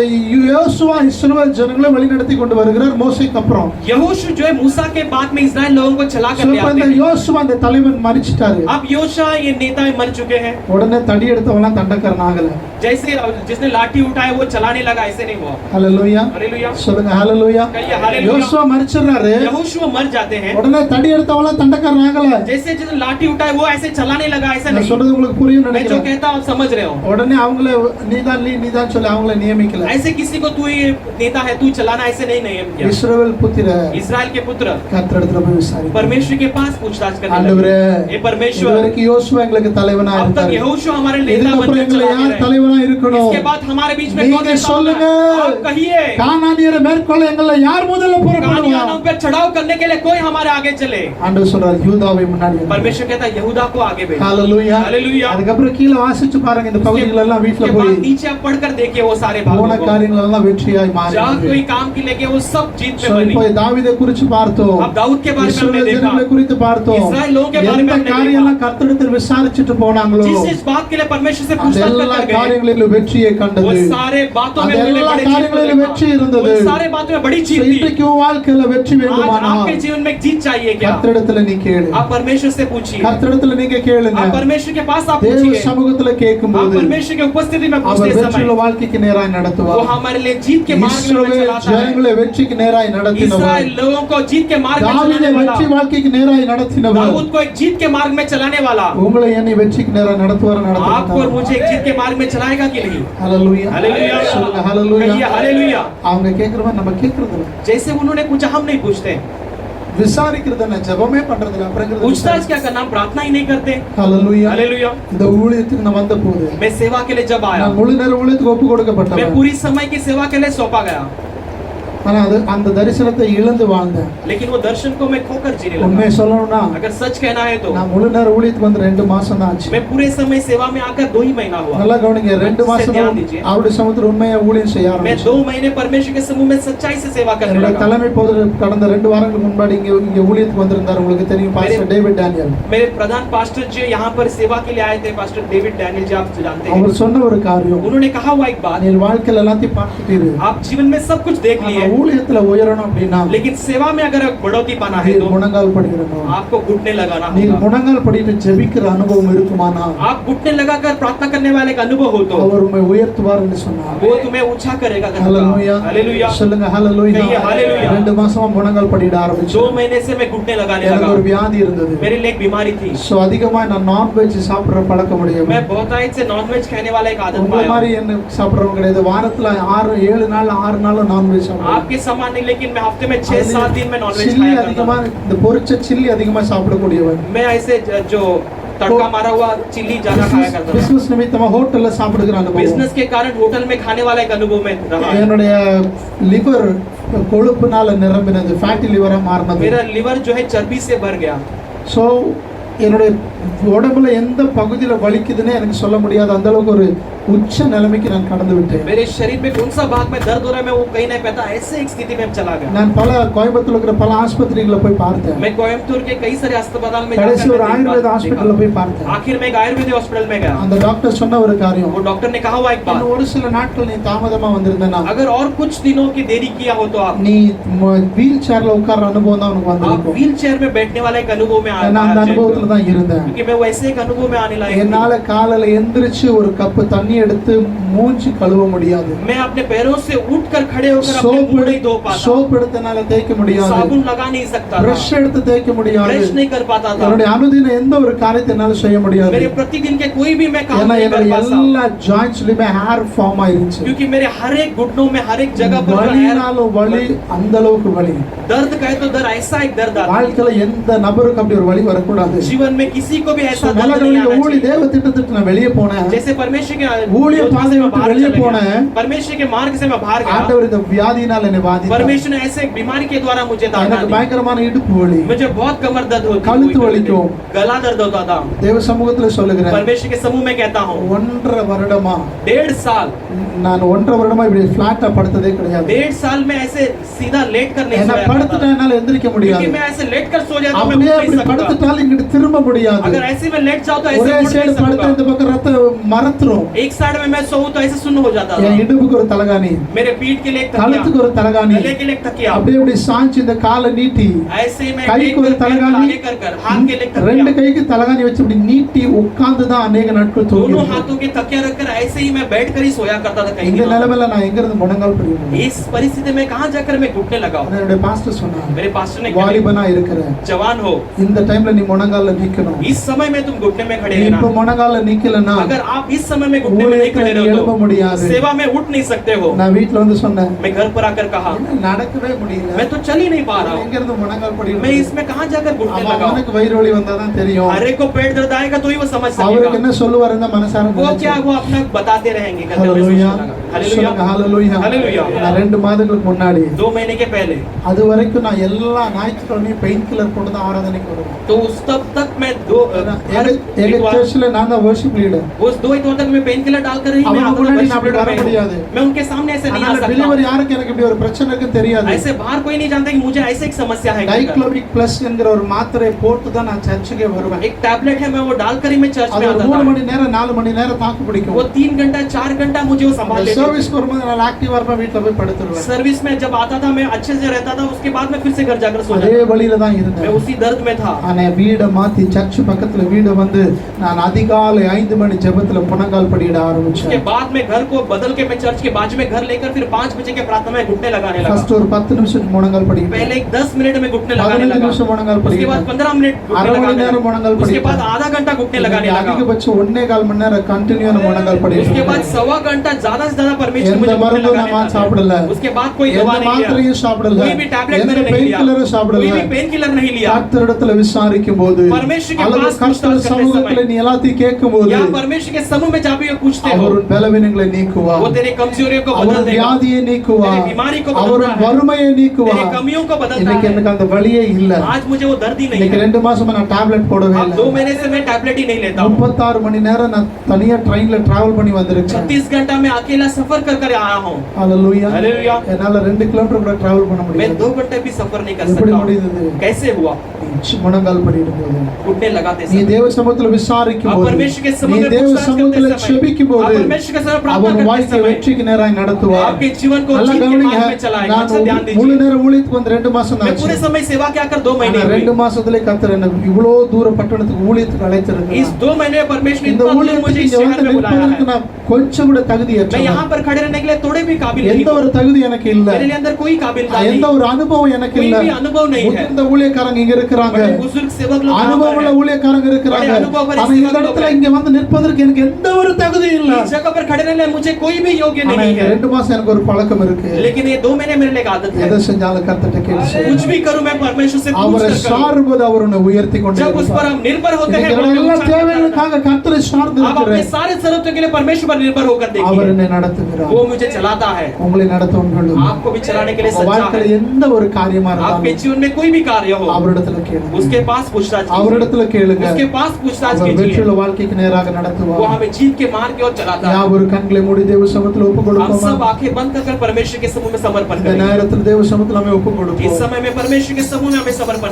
யோசுவா இஸ்ரவேல் ஜனங்களை வழிநடத்தி கொண்டு வருகிறார் மோசேக்கு அப்புறம். यहोशू जो है मूसा के बाद में इस्राएल लोगों को चला சோ कर ले இப்ப आते இந்த हैं। யோசுவா அந்த தலைவன் மரிச்சிட்டாரு. अब योशा ये नेता मर चुके हैं। உடனே தடி எடுத்தவெல்லாம் தண்டக்காரன் ஆகல. जैसे जिसने लाठी उठाया वो चलाने लगा, ऐसे नहीं हुआ। ஹalleluya. हालेलुया। சொல்லுங்க ஹalleluya. कहिए हालेलुया। யோசுவா மரிச்சிடுறாரு. यहोशू मर जाते हैं। உடனே தடி எடுத்தவெல்லாம் தண்டக்காரன் ஆகல. जैसे जिसने लाठी उठाया वो ऐसे चलाने लगा, ऐसा நான் नहीं। சொல்றது உங்களுக்கு புரியும் मैं जो நினைக்கிறேன். कहता हूँ आप समझ रहे हो। உடனே அவங்கள நீதான் சொல்லி அவங்கள நியமிக்கல. ऐसे किसी को तू ही नेता है तू चलाना, ऐसे नहीं नियम किया। இஸ்ரவேல் புத்திர इस्राएल के पुत्र கர்த்தரிடத்துல போய் விசாரி. परमेश्वर के पास पूछताछ करने ஆண்டவரே, लगे। ये परमेश्वर, இதுவரைக்கும் யோசுவா எங்களுக்கு தலைவனா अब तक இருந்தாரு. यहोशू हमारे नेता இதுக்கப்புறம் बनकर எங்களை चलाते யார் रहे। தலைவனா இருக்கணும்? इसके बाद हमारे बीच में நீங்க कौन नेता होगा? சொல்லுங்க. आप कहिए। கானானியரை மேற்கொள்ள எங்களை யார் முதல்ல புறப்படுவா? कानानियों पे चढ़ाव करने के लिए कोई हमारे आगे चले। ஆண்டவர் சொல்றார் யூதாவை முன்னாடி அனுப்பு. परमेश्वर कहता है यहूदा को आगे भेजो। ஹalleluya. हालेलुया। அதுக்கப்புறம் கீழ வாசிச்சு பாருங்க இந்த பகுதிகள் எல்லாம் வீட்ல उसके போய் बाद नीचे आप पढ़कर देखिए वो सारे போன भागों को। காரியங்கள் எல்லாம் வெற்றியாய் जहाँ மாறினது. कोई काम की लगे वो सब जीत पे So, बनी। இப்போ தாவீதை குறித்து பார்த்தோம். अब दाऊद के बारे में हमने இஸ்ரவேல் देखा। ஜனங்களை குறித்து பார்த்தோம். இஸ்ராயேல் लोगों के बारे में எந்த हमने காரியம் எல்லாம் கர்த்தரிடத்தில் விசாரிச்சுட்டு போனாங்களோ जिस बात के लिए परमेश्वर से அந்த पूछताछ எல்லா कर गए, காரியங்களிலும் வெற்றியை वो கண்டது. सारे बातों में அந்த उन्होंने எல்லா बड़ी जीत को காரியங்களிலும் வெற்றி देखा। இருந்தது. वो सारे बातों में बड़ी So, जीत थी। இன்றைக்கு உன் வாழ்க்கையில வெற்றி आज வேண்டுமானால் आपके जीवन में एक जीत चाहिए क्या? கர்த்தரிடத்துல நீ கேளு. आप परमेश्वर से पूछिए। கர்த்தரிடத்துல நீங்க கேளுங்க. आप परमेश्वर के पास आप தேவ पूछिए। சமூகத்துல आप கேட்கும்போது परमेश्वर के उपस्थिति में அவர் उस வெற்றியுள்ள समय வாழ்க்கைக்கு நேராய் वो நடத்துவார். हमारे लिए जीत के मार्ग में हमें இஸ்ரவேல் चलाता है। ஜனங்களை வெற்றிக்கு நேராய் நடத்தினவர். इस्राएल लोगों को जीत के मार्ग में தாவீதை चलाने वाला, வெற்றி வாழ்க்கைக்கு நேராய் நடத்தினவர். दाऊद को एक जीत के मार्ग में चलाने वाला உங்களை என்னை வெற்றிக்கு நேராய் நடத்துவார் आपको और நடத்துவார். मुझे एक जीत के मार्ग में चलाएगा कि नहीं? ஹalleluya. हालेलुया। சொல்லுங்க कहिए ஹalleluya. हालेलुया। அவங்க கேக்குற மாதிரி நம்ம கேக்குறது இல்ல. जैसे उन्होंने पूछा हम नहीं पूछते। விசாரிக்கிறது என்ன? ஜெபமே பண்றது இல்ல. அப்புறம்ங்கிறது पूछताछ क्या करना, हम प्रार्थना ही नहीं करते। ஹalleluya. हालेलुया। இந்த ஊழியத்துக்கு நான் வந்த போது मैं सेवा के लिए जब आया, நான் முழு நேர ஊழியத்துக்கு ஒப்பு मैं கொடுக்கப்பட்டவன். पूरी समय की सेवा के लिए सौंपा गया, ஆனா அது அந்த தரிசனத்தை இழந்து வாழ்ந்தேன். लेकिन वो दर्शन को मैं खोकर जीने लगा। உண்மையை சொல்லணும்னா अगर सच कहना है तो நான் முழு நேர ஊழியத்துக்கு வந்து 2 மாசம் தான் ஆச்சு. मैं पूरे समय सेवा में आकर 2 ही महीना हुआ। நல்லா கவனிங்க. 2 மாசம் ध्यान दीजिए। அவருடைய சமூகத்துல உண்மையா ஊழியம் செய்ய मैं ஆரம்பிச்சேன். 2 महीने परमेश्वर के समूह में सच्चाई से सेवा करने என்னோட लगा। தலைமை போதகர் கடந்த 2 வாரங்களுக்கு முன்னாடி இங்க ஊழியத்துக்கு வந்திருந்தார். உங்களுக்கு தெரியும் பாஸ்டர் டேவிட் டேனியல். मेरे प्रधान पास्टर जी यहाँ पर सेवा के लिए आए थे, पास्टर डेविड डैनियल जी, आप जानते हैं। அவர் சொன்ன ஒரு காரியம், उन्होंने कहा हुआ एक बात, நீ வாழ்க்கையில எல்லாத்தையும் பார்த்துட்டீரு. आप जीवन में सब कुछ देख लिए, ஊழியத்துல உயரணும் அப்படின்னா लेकिन सेवा में अगर बढ़ोतरी पाना है நீ तो முழங்கால் படிக்கணும். आपको घुटने लगाना நீ होगा। முழங்கால் படிட்டு ஜெபிக்கிற அனுபவம் இருக்குமானா आप घुटने लगाकर प्रार्थना करने वाले का अनुभव हो तो அவர் உம்மை உயர்த்துவார் என்று சொன்னார். वो तुम्हें ऊंचा करेगा। ஹalleluya. हालेलुया। சொல்லுங்க ஹalleluya. कहिए हालेलुया। 2 மாசமா முழங்கால் படிட 2 ஆரம்பிச்சேன். महीने से मैं घुटने लगाने எனக்கு ஒரு लगा। வியாதி இருந்தது. मेरे लिए एक बीमारी थी, சோ அதிகமா நான் நான்வெஜ் சாப்பிடுற பழக்கம் உடையவன். मैं बहुतायत से नॉनवेज खाने वाला एक आदत உங்களை पाया। மாதிரி என்ன சாப்பிடுறவங்க கிடையாது. வாரத்துல 6 நாள் 6 நாள் நான்வெஜ் சாப்பிடுவேன். आपके समान नहीं, लेकिन मैं हफ्ते में 6-7 दिन में नॉनवेज சில்லி खाया करता அதிகமா था। இந்த பொரிச்ச சில்லி அதிகமா சாப்பிடக்கூடியவன். मैं ऐसे जो तड़का मारा हुआ चिल्ली ज्यादा खाया करता था। பிசினஸ் நிமித்தமா ஹோட்டல்ல சாப்பிடுகிற அனுபவம். बिजनेस के कारण होटल में खाने वाला एक अनुभव में रहा। என்னுடைய லிவர் கொழுப்புனால நிரம்பினது, ஃபேட்டி லிவரா மாறினது. मेरा लिवर जो है चर्बी से भर गया। சோ என்னுடைய உடம்புல எந்த பகுதியில வலிக்குதுன்னு எனக்கு சொல்ல முடியாது. அந்த அளவுக்கு ஒரு உச்ச நிலைமைக்கு நான் கடந்து விட்டேன். मेरे शरीर में कौन सा भाग में दर्द हो रहा है मैं वो कहीं नहीं पता, ऐसे एक स्थिति में चला गया। நான் பல கோயம்புத்தூர்ல இருக்கிற பல ஆஸ்பத்திரிகளை போய் பார்த்தேன். मैं कोयम्बटूर के कई सारे अस्पताल में கடைசி जाकर ஒரு मैं ஆயுர்வேத देखा। ஹாஸ்பிடல்ல போய் பார்த்தேன். आखिर में एक आयुर्वेदिक हॉस्पिटल में गया। அந்த டாக்டர் சொன்ன ஒரு காரியம், वो डॉक्टर ने कहा हुआ एक बात, இன்னும் ஒரு சில நாட்கள் நீ தாமதமா வந்திருந்தனா अगर और कुछ दिनों की देरी किया हो तो आप நீ வீல் சேர்ல உட்கார்ற அனுபவம் தான் உனக்கு வந்திருக்கும். व्हील चेयर में बैठने वाला एक अनुभव में நான் அந்த அனுபவத்துல தான் இருந்தேன். क्योंकि मैं वैसे एक अनुभव में आने लायक என்னால காலையில எந்திரிச்சு ஒரு கப்பு தண்ணி எடுத்து மூஞ்சி கழுவ முடியாது. मैं अपने पैरों से उठकर खड़े होकर अपने मुंह नहीं धो पाता, சோப் எடுத்தனால தேய்க்க முடியாது. साबुन लगा नहीं सकता பிரஷ் था, எடுத்து தேய்க்க முடியாது. ब्रश नहीं कर पाता था, என்னுடைய அனுதின எந்த ஒரு காரியத்தை என்னால செய்ய முடியாது. मेरे प्रतिदिन के कोई भी मैं काम ஏன்னா नहीं कर என்னுடைய पाता, எல்லா ஜாயிண்ட்ஸ்லயுமே ஹேர் ஃபார்ம் ஆயிருச்சு. क्योंकि मेरे हर एक घुटनों में हर एक जगह पर जो है, வலினாலும் வலி, அந்த அளவுக்கு வலி. दर्द कहे तो दर्द, ऐसा एक दर्द आता है। வாழ்க்கையில எந்த நபருக்கும் அப்படி ஒரு வலி வரக்கூடாது. जीवन में किसी को भी ऐसा So, दर्द நல்லா नहीं கவனிங்க. आना ஊழி चाहिए। தேவ திட்டத்துக்கு நான் வெளியே போனேன். जैसे परमेश्वर के ஊழிய योजना பாதை से मैं விட்டு बाहर வெளியே चले गया, போனேன். परमेश्वर के मार्ग से मैं बाहर गया, ஆண்டவர் இந்த வியாதியினால் என்னை பாதித்தார். परमेश्वर ने ऐसे एक बीमारी के द्वारा मुझे दाना எனக்கு दी, பயங்கரமான இடுப்பு வலி, मुझे बहुत कमर दर्द होती கழுத்து हुई, வலிக்கும். गला दर्द होता था। தேவ சமூகத்துல சொல்லுகிறேன், परमेश्वर के समूह में कहता हूँ 1.5 வருடமா 1.5 साल நான் 1.5 வருடமா இப்படி ஃபிளாட்டா படுத்ததே கிடையாது. 1.5 साल में ऐसे सीधा लेट कर नहीं என்ன सोया करता படுத்துட்டா था। என்னால எந்திரிக்க क्योंकि முடியாது. मैं ऐसे लेट कर सो जाता हूँ, मैं அப்படியே उठ அப்படி नहीं सकता। படுத்துட்டாலும் இங்கிட்டு திரும்ப முடியாது. अगर ऐसे में लेट जाओ तो ऐसे ஒரே उठ சைடு नहीं படுத்து सकूंगा। இந்த பக்கம் ரத்தம் மறத்துரும். एक साइड में मैं सोऊं तो ऐसे सुन्न हो जाता என் था। இடுப்புக்கு ஒரு தலகாணி, मेरे पीठ के लिए एक கழுத்துக்கு तकिया, ஒரு தலகாணி, गले के लिए एक तकिया, அப்படியே அப்படி சாஞ்சி இந்த காலை நீட்டி ऐसे में கைக்கு टेक ஒரு कर पैर को தலகாணி, आगे कर हाथ के लिए एक ரெண்டு तकिया, கைக்கு தலகாணி வச்சு இப்படி நீட்டி உட்கார்ந்து தான் अनेक நாட்கள் दोनों தூங்கினேன். हाथों के तकिया रखकर ऐसे ही मैं बैठ कर ही सोया करता था कहीं இந்த भी। நிலைமையில நான் எங்க இருந்து முழங்கால் படிக்கணும்? इस परिस्थिति में कहाँ जाकर मैं घुटने लगा हूँ? என்னுடைய பாஸ்டர் சொன்னார், मेरे पास्टर ने कहा, வாலிபனா இருக்கிற जवान हो, இந்த டைம்ல நீ முழங்கால்ல நிக்கணும். इस समय में तुम घुटने में खड़े நீ रहना। இப்ப முழங்கால்ல நிக்கலன்னா अगर आप इस समय में घुटने में नहीं खड़े ஊழியத்துல எழும்ப रहो तो முடியாது. सेवा में उठ नहीं सकते हो। நான் வீட்ல வந்து சொன்னேன், मैं घर पर आकर कहा, என்ன நடக்கவே முடியல. मैं तो चल ही नहीं पा रहा எங்க हूँ, இருந்து முழங்கால் मैं படிக்கணும்? इसमें कहाँ जाकर घुटने அவன் लगा हूँ? அவனுக்கு வயிறு வலி வந்தாதான் தெரியும். हर एक को पेट दर्द आएगा तो ही वो समझ அவருக்கு सकेगा। என்ன சொல்லுவாருன்னு தான் மனசார वो क्या நினைச்சேன். वो अपना बताते रहेंगे, कहते हैं, ஹalleluya. मैं सोचने लगा। हालेलुया। சொல்லுங்க ஹalleluya. हालेलुया। நான் 2 மாதங்களுக்கு முன்னாடி 2 महीने के पहले அது வரைக்கும் நான் எல்லா ஞாயிற்றுக்கிழமையும் பெயின் கில்லர் போட்டு தான் ஆராதனைக்கு வருவேன். तो उस तब तक मैं எங்க சர்ச்சில் நான் தான் வர்ஷிப் லீடர். उस 2 इतवार तक मैं पेन किलर डालकर ही मैं அவங்களுக்கு आपको முன்னாடி நான் அப்படி வர वर्शिप முடியாது. मैं उनके सामने ऐसे नहीं आ அதனால सकता। டெலிவரி யாருக்கு எனக்கு இப்படி ஒரு பிரச்சனை இருக்குன்னு தெரியாது. ऐसे बाहर कोई नहीं जानता कि मुझे ऐसे एक समस्या है। டைக்ளோபிக் பிளஸ் என்கிற ஒரு மாத்திரை போட்டு தான் நான் சர்ச்சுக்கே வருவேன். एक टैबलेट है, मैं वो डालकर ही मैं चर्च அது में ஒரு आता 3 था। மணி நேரம் 4 மணி நேரம் தாக்கு वो பிடிக்கும். 3 घंटा 4 घंटा मुझे वो संभाल लेते थे। சர்வீஸ் வரும்போது நான் ஆக்டிவா இருப்பேன், வீட்ல போய் படுத்துருவேன். सर्विस में जब आता था मैं अच्छे से रहता था, उसके बाद मैं फिर से घर जाकर सो அதே जाता था। வழியில தான் मैं இருந்தேன். उसी दर्द में था। ஆனா வீட மாத்தி சர்ச் பக்கத்துல வீட வந்து நான் அதிகாலை 5 மணி ஜெபத்துல முழங்கால் படியிட விட उसके ஆரம்பிச்சேன். बाद में घर को बदल के मैं चर्च के बाजू में घर लेकर फिर 5 बजे के प्रार्थना में घुटने लगाने ஃபர்ஸ்ட் लगा. ஒரு 10 நிமிஷம் முழங்கால் படிக்கிட்டேன். पहले एक 10 मिनट में घुटने लगाने 15 लगा. நிமிஷம் முழங்கால் उसके बाद படிக்கிட்டேன். 15 मिनट घुटने அரை மணி लगाने நேரம் முழங்கால் लगा. उसके बाद படிக்கிட்டேன். आधा घंटा घुटने लगाने लगा. அதிகபட்சம் 1.25 மணி நேரம் கண்டினியூ முழங்கால் उसके படிக்கிட்டேன். बाद सवा घंटा ज्यादा से ज्यादा परमेश्वर எந்த मुझे घुटने மருந்தும் लगाने நான் लगा. சாப்பிடல. उसके बाद कोई எந்த दवा नहीं लिया, மாத்திரையும் சாப்பிடல. कोई भी टैबलेट எந்த मैंने नहीं பெயின் लिया, கில்லரும் சாப்பிடல. कोई भी पेन किलर नहीं लिया. கர்த்தரிடத்துல விசாரிக்கும் போது परमेश्वर के அல்லது पास கர்த்தர் पूछताछ करते சமூகத்துல समय நீ எல்லாத்தையும் கேட்கும் போது या परमेश्वर के समूह में जाके पूछते हो, அவர் பலவீனங்களை நீக்குவார். वो तेरे कमजोरियों को அவர் बदल देगा, வியாதியை நீக்குவார். तेरी बीमारी को அவர் बदलता है, வறுமையை तेरी நீக்குவார். कमियों को बदलता இன்னைக்கு है. எனக்கு அந்த வழியே இல்ல. आज मुझे वो दर्द ही नहीं இன்னைக்கு है. 2 மாசமா நான் டேப்லெட் போடவே अब இல்ல. 2 महीने से मैं टैबलेट ही नहीं लेता हूँ. 36 மணி நேரம் நான் தனியா ட்ரெயின்ல டிராவல் பண்ணி வந்திருக்கேன். 36 घंटा में अकेला सफर कर कर आया हूँ. ஹalleluya. हालेलुया. என்னால 2 கிலோமீட்டர் கூட டிராவல் பண்ண मैं முடியல. 2 घंटे भी सफर नहीं कर எப்படி सकता. முடியுது? कैसे हुआ? முழங்கால் படிடும் போது घुटने लगाते நீ समय, தேவ சமூகத்துல விசாரிக்கும் आप போது परमेश्वर के நீ समूह में தேவ पूछताछ சமூகத்துல करते समय, செபிக்கும் आप போது परमेश्वर के साथ प्रार्थना அவர் करते வாழ்க்கை समय வெற்றிக்கு நேராக நடத்துவார். आपके जीवन को நல்லா जीत के கவனிங்க. मार्ग में चलाएगा. நான் अच्छा ध्यान முழு दीजिए. நேரம் ஊழியத்துக்கு வந்து 2 மாசம் मैं ஆச்சு. पूरे समय सेवा क्या कर 2 महीने ஆனா हुए. 2 மாசத்திலே கர்த்தர் என்ன இவ்வளோ தூர பட்டணத்துக்கு ஊழியத்துக்கு அழைத்திருக்கிறார். इस 2 महीने में परमेश्वर இந்த इतना दूर ஊழியத்துக்கு मुझे इस இங்க शहर வந்து में बुलाया நிற்பதற்கு है. நான் கொஞ்சம் கூட मैं தகுதியற்றவன். यहाँ पर खड़े रहने के लिए थोड़े भी काबिल नहीं எந்த हूँ. ஒரு தகுதி எனக்கு இல்ல. मेरे लिए अंदर कोई काबिलियत எந்த नहीं, ஒரு அனுபவம் எனக்கு कोई இல்ல. भी अनुभव नहीं है. இந்த ஊழியக்காரங்க இங்க இருக்கிறாங்க. बड़े बुजुर्ग सेवक लोग यहाँ पर அனுபவமுள்ள हैं. ஊழியக்காரங்க இருக்கிறாங்க. बड़े अनुभव वाले ஆனா இந்த सेवक लोग இடத்துல हैं. இங்க வந்து நிற்பதற்கு எனக்கு எந்த ஒரு தகுதியும் இல்ல. इस जगह पर खड़े रहने मुझे कोई भी योग्य ஆனா नहीं இந்த है. 2 மாசம் எனக்கு ஒரு பழக்கம் இருக்கு. लेकिन ये 2 महीने मेरे लिए एक आदत है. எதை செஞ்சாலும் கர்த்தர்ட்ட கேட்டு कुछ செய்யணும். भी करूं मैं परमेश्वर से पूछ அவரை कर करूं. சார்பது அவர் உன்னை உயர்த்தி கொண்டே जब उस पर இருப்பார். हम निर्भर होते हैं, இன்னைக்கு वो हमें எல்லா ऊंचा करता है. தேவைகளுக்காக கர்த்தரை சார்ந்து आप अपने இருக்கிறேன். सारे जरूरतों के लिए परमेश्वर पर निर्भर होकर அவர் देखिए. என்னை நடத்துகிறார். वो मुझे चलाता है. உங்களை நடத்துவங்களும் आपको भी चलाने के लिए உங்க सच्चा வாழ்க்கையில है. எந்த ஒரு காரியமா आपके இருந்தாலும் जीवन में कोई भी कार्य हो, அவரிடத்துல கேளுங்க. उसके पास पूछताछ कीजिए. அவரிடத்துல கேளுங்க. उसके पास पूछताछ அவர் कीजिए. வெற்றியுள்ள வாழ்க்கைக்கு நேராக वो நடத்துவார். हमें जीत के मार्ग की ओर चलाता है. யாவொரு கண்களை மூடி தேவ சமூகத்துல ஒப்பு हम கொடுப்போமா? सब आंखें बंद कर परमेश्वर के समूह में समर्पण இந்த करें. நேரத்தில் தேவ சமூகத்துல நம்ம ஒப்பு इस கொடுப்போம். समय में परमेश्वर के समूह में हमें समर्पण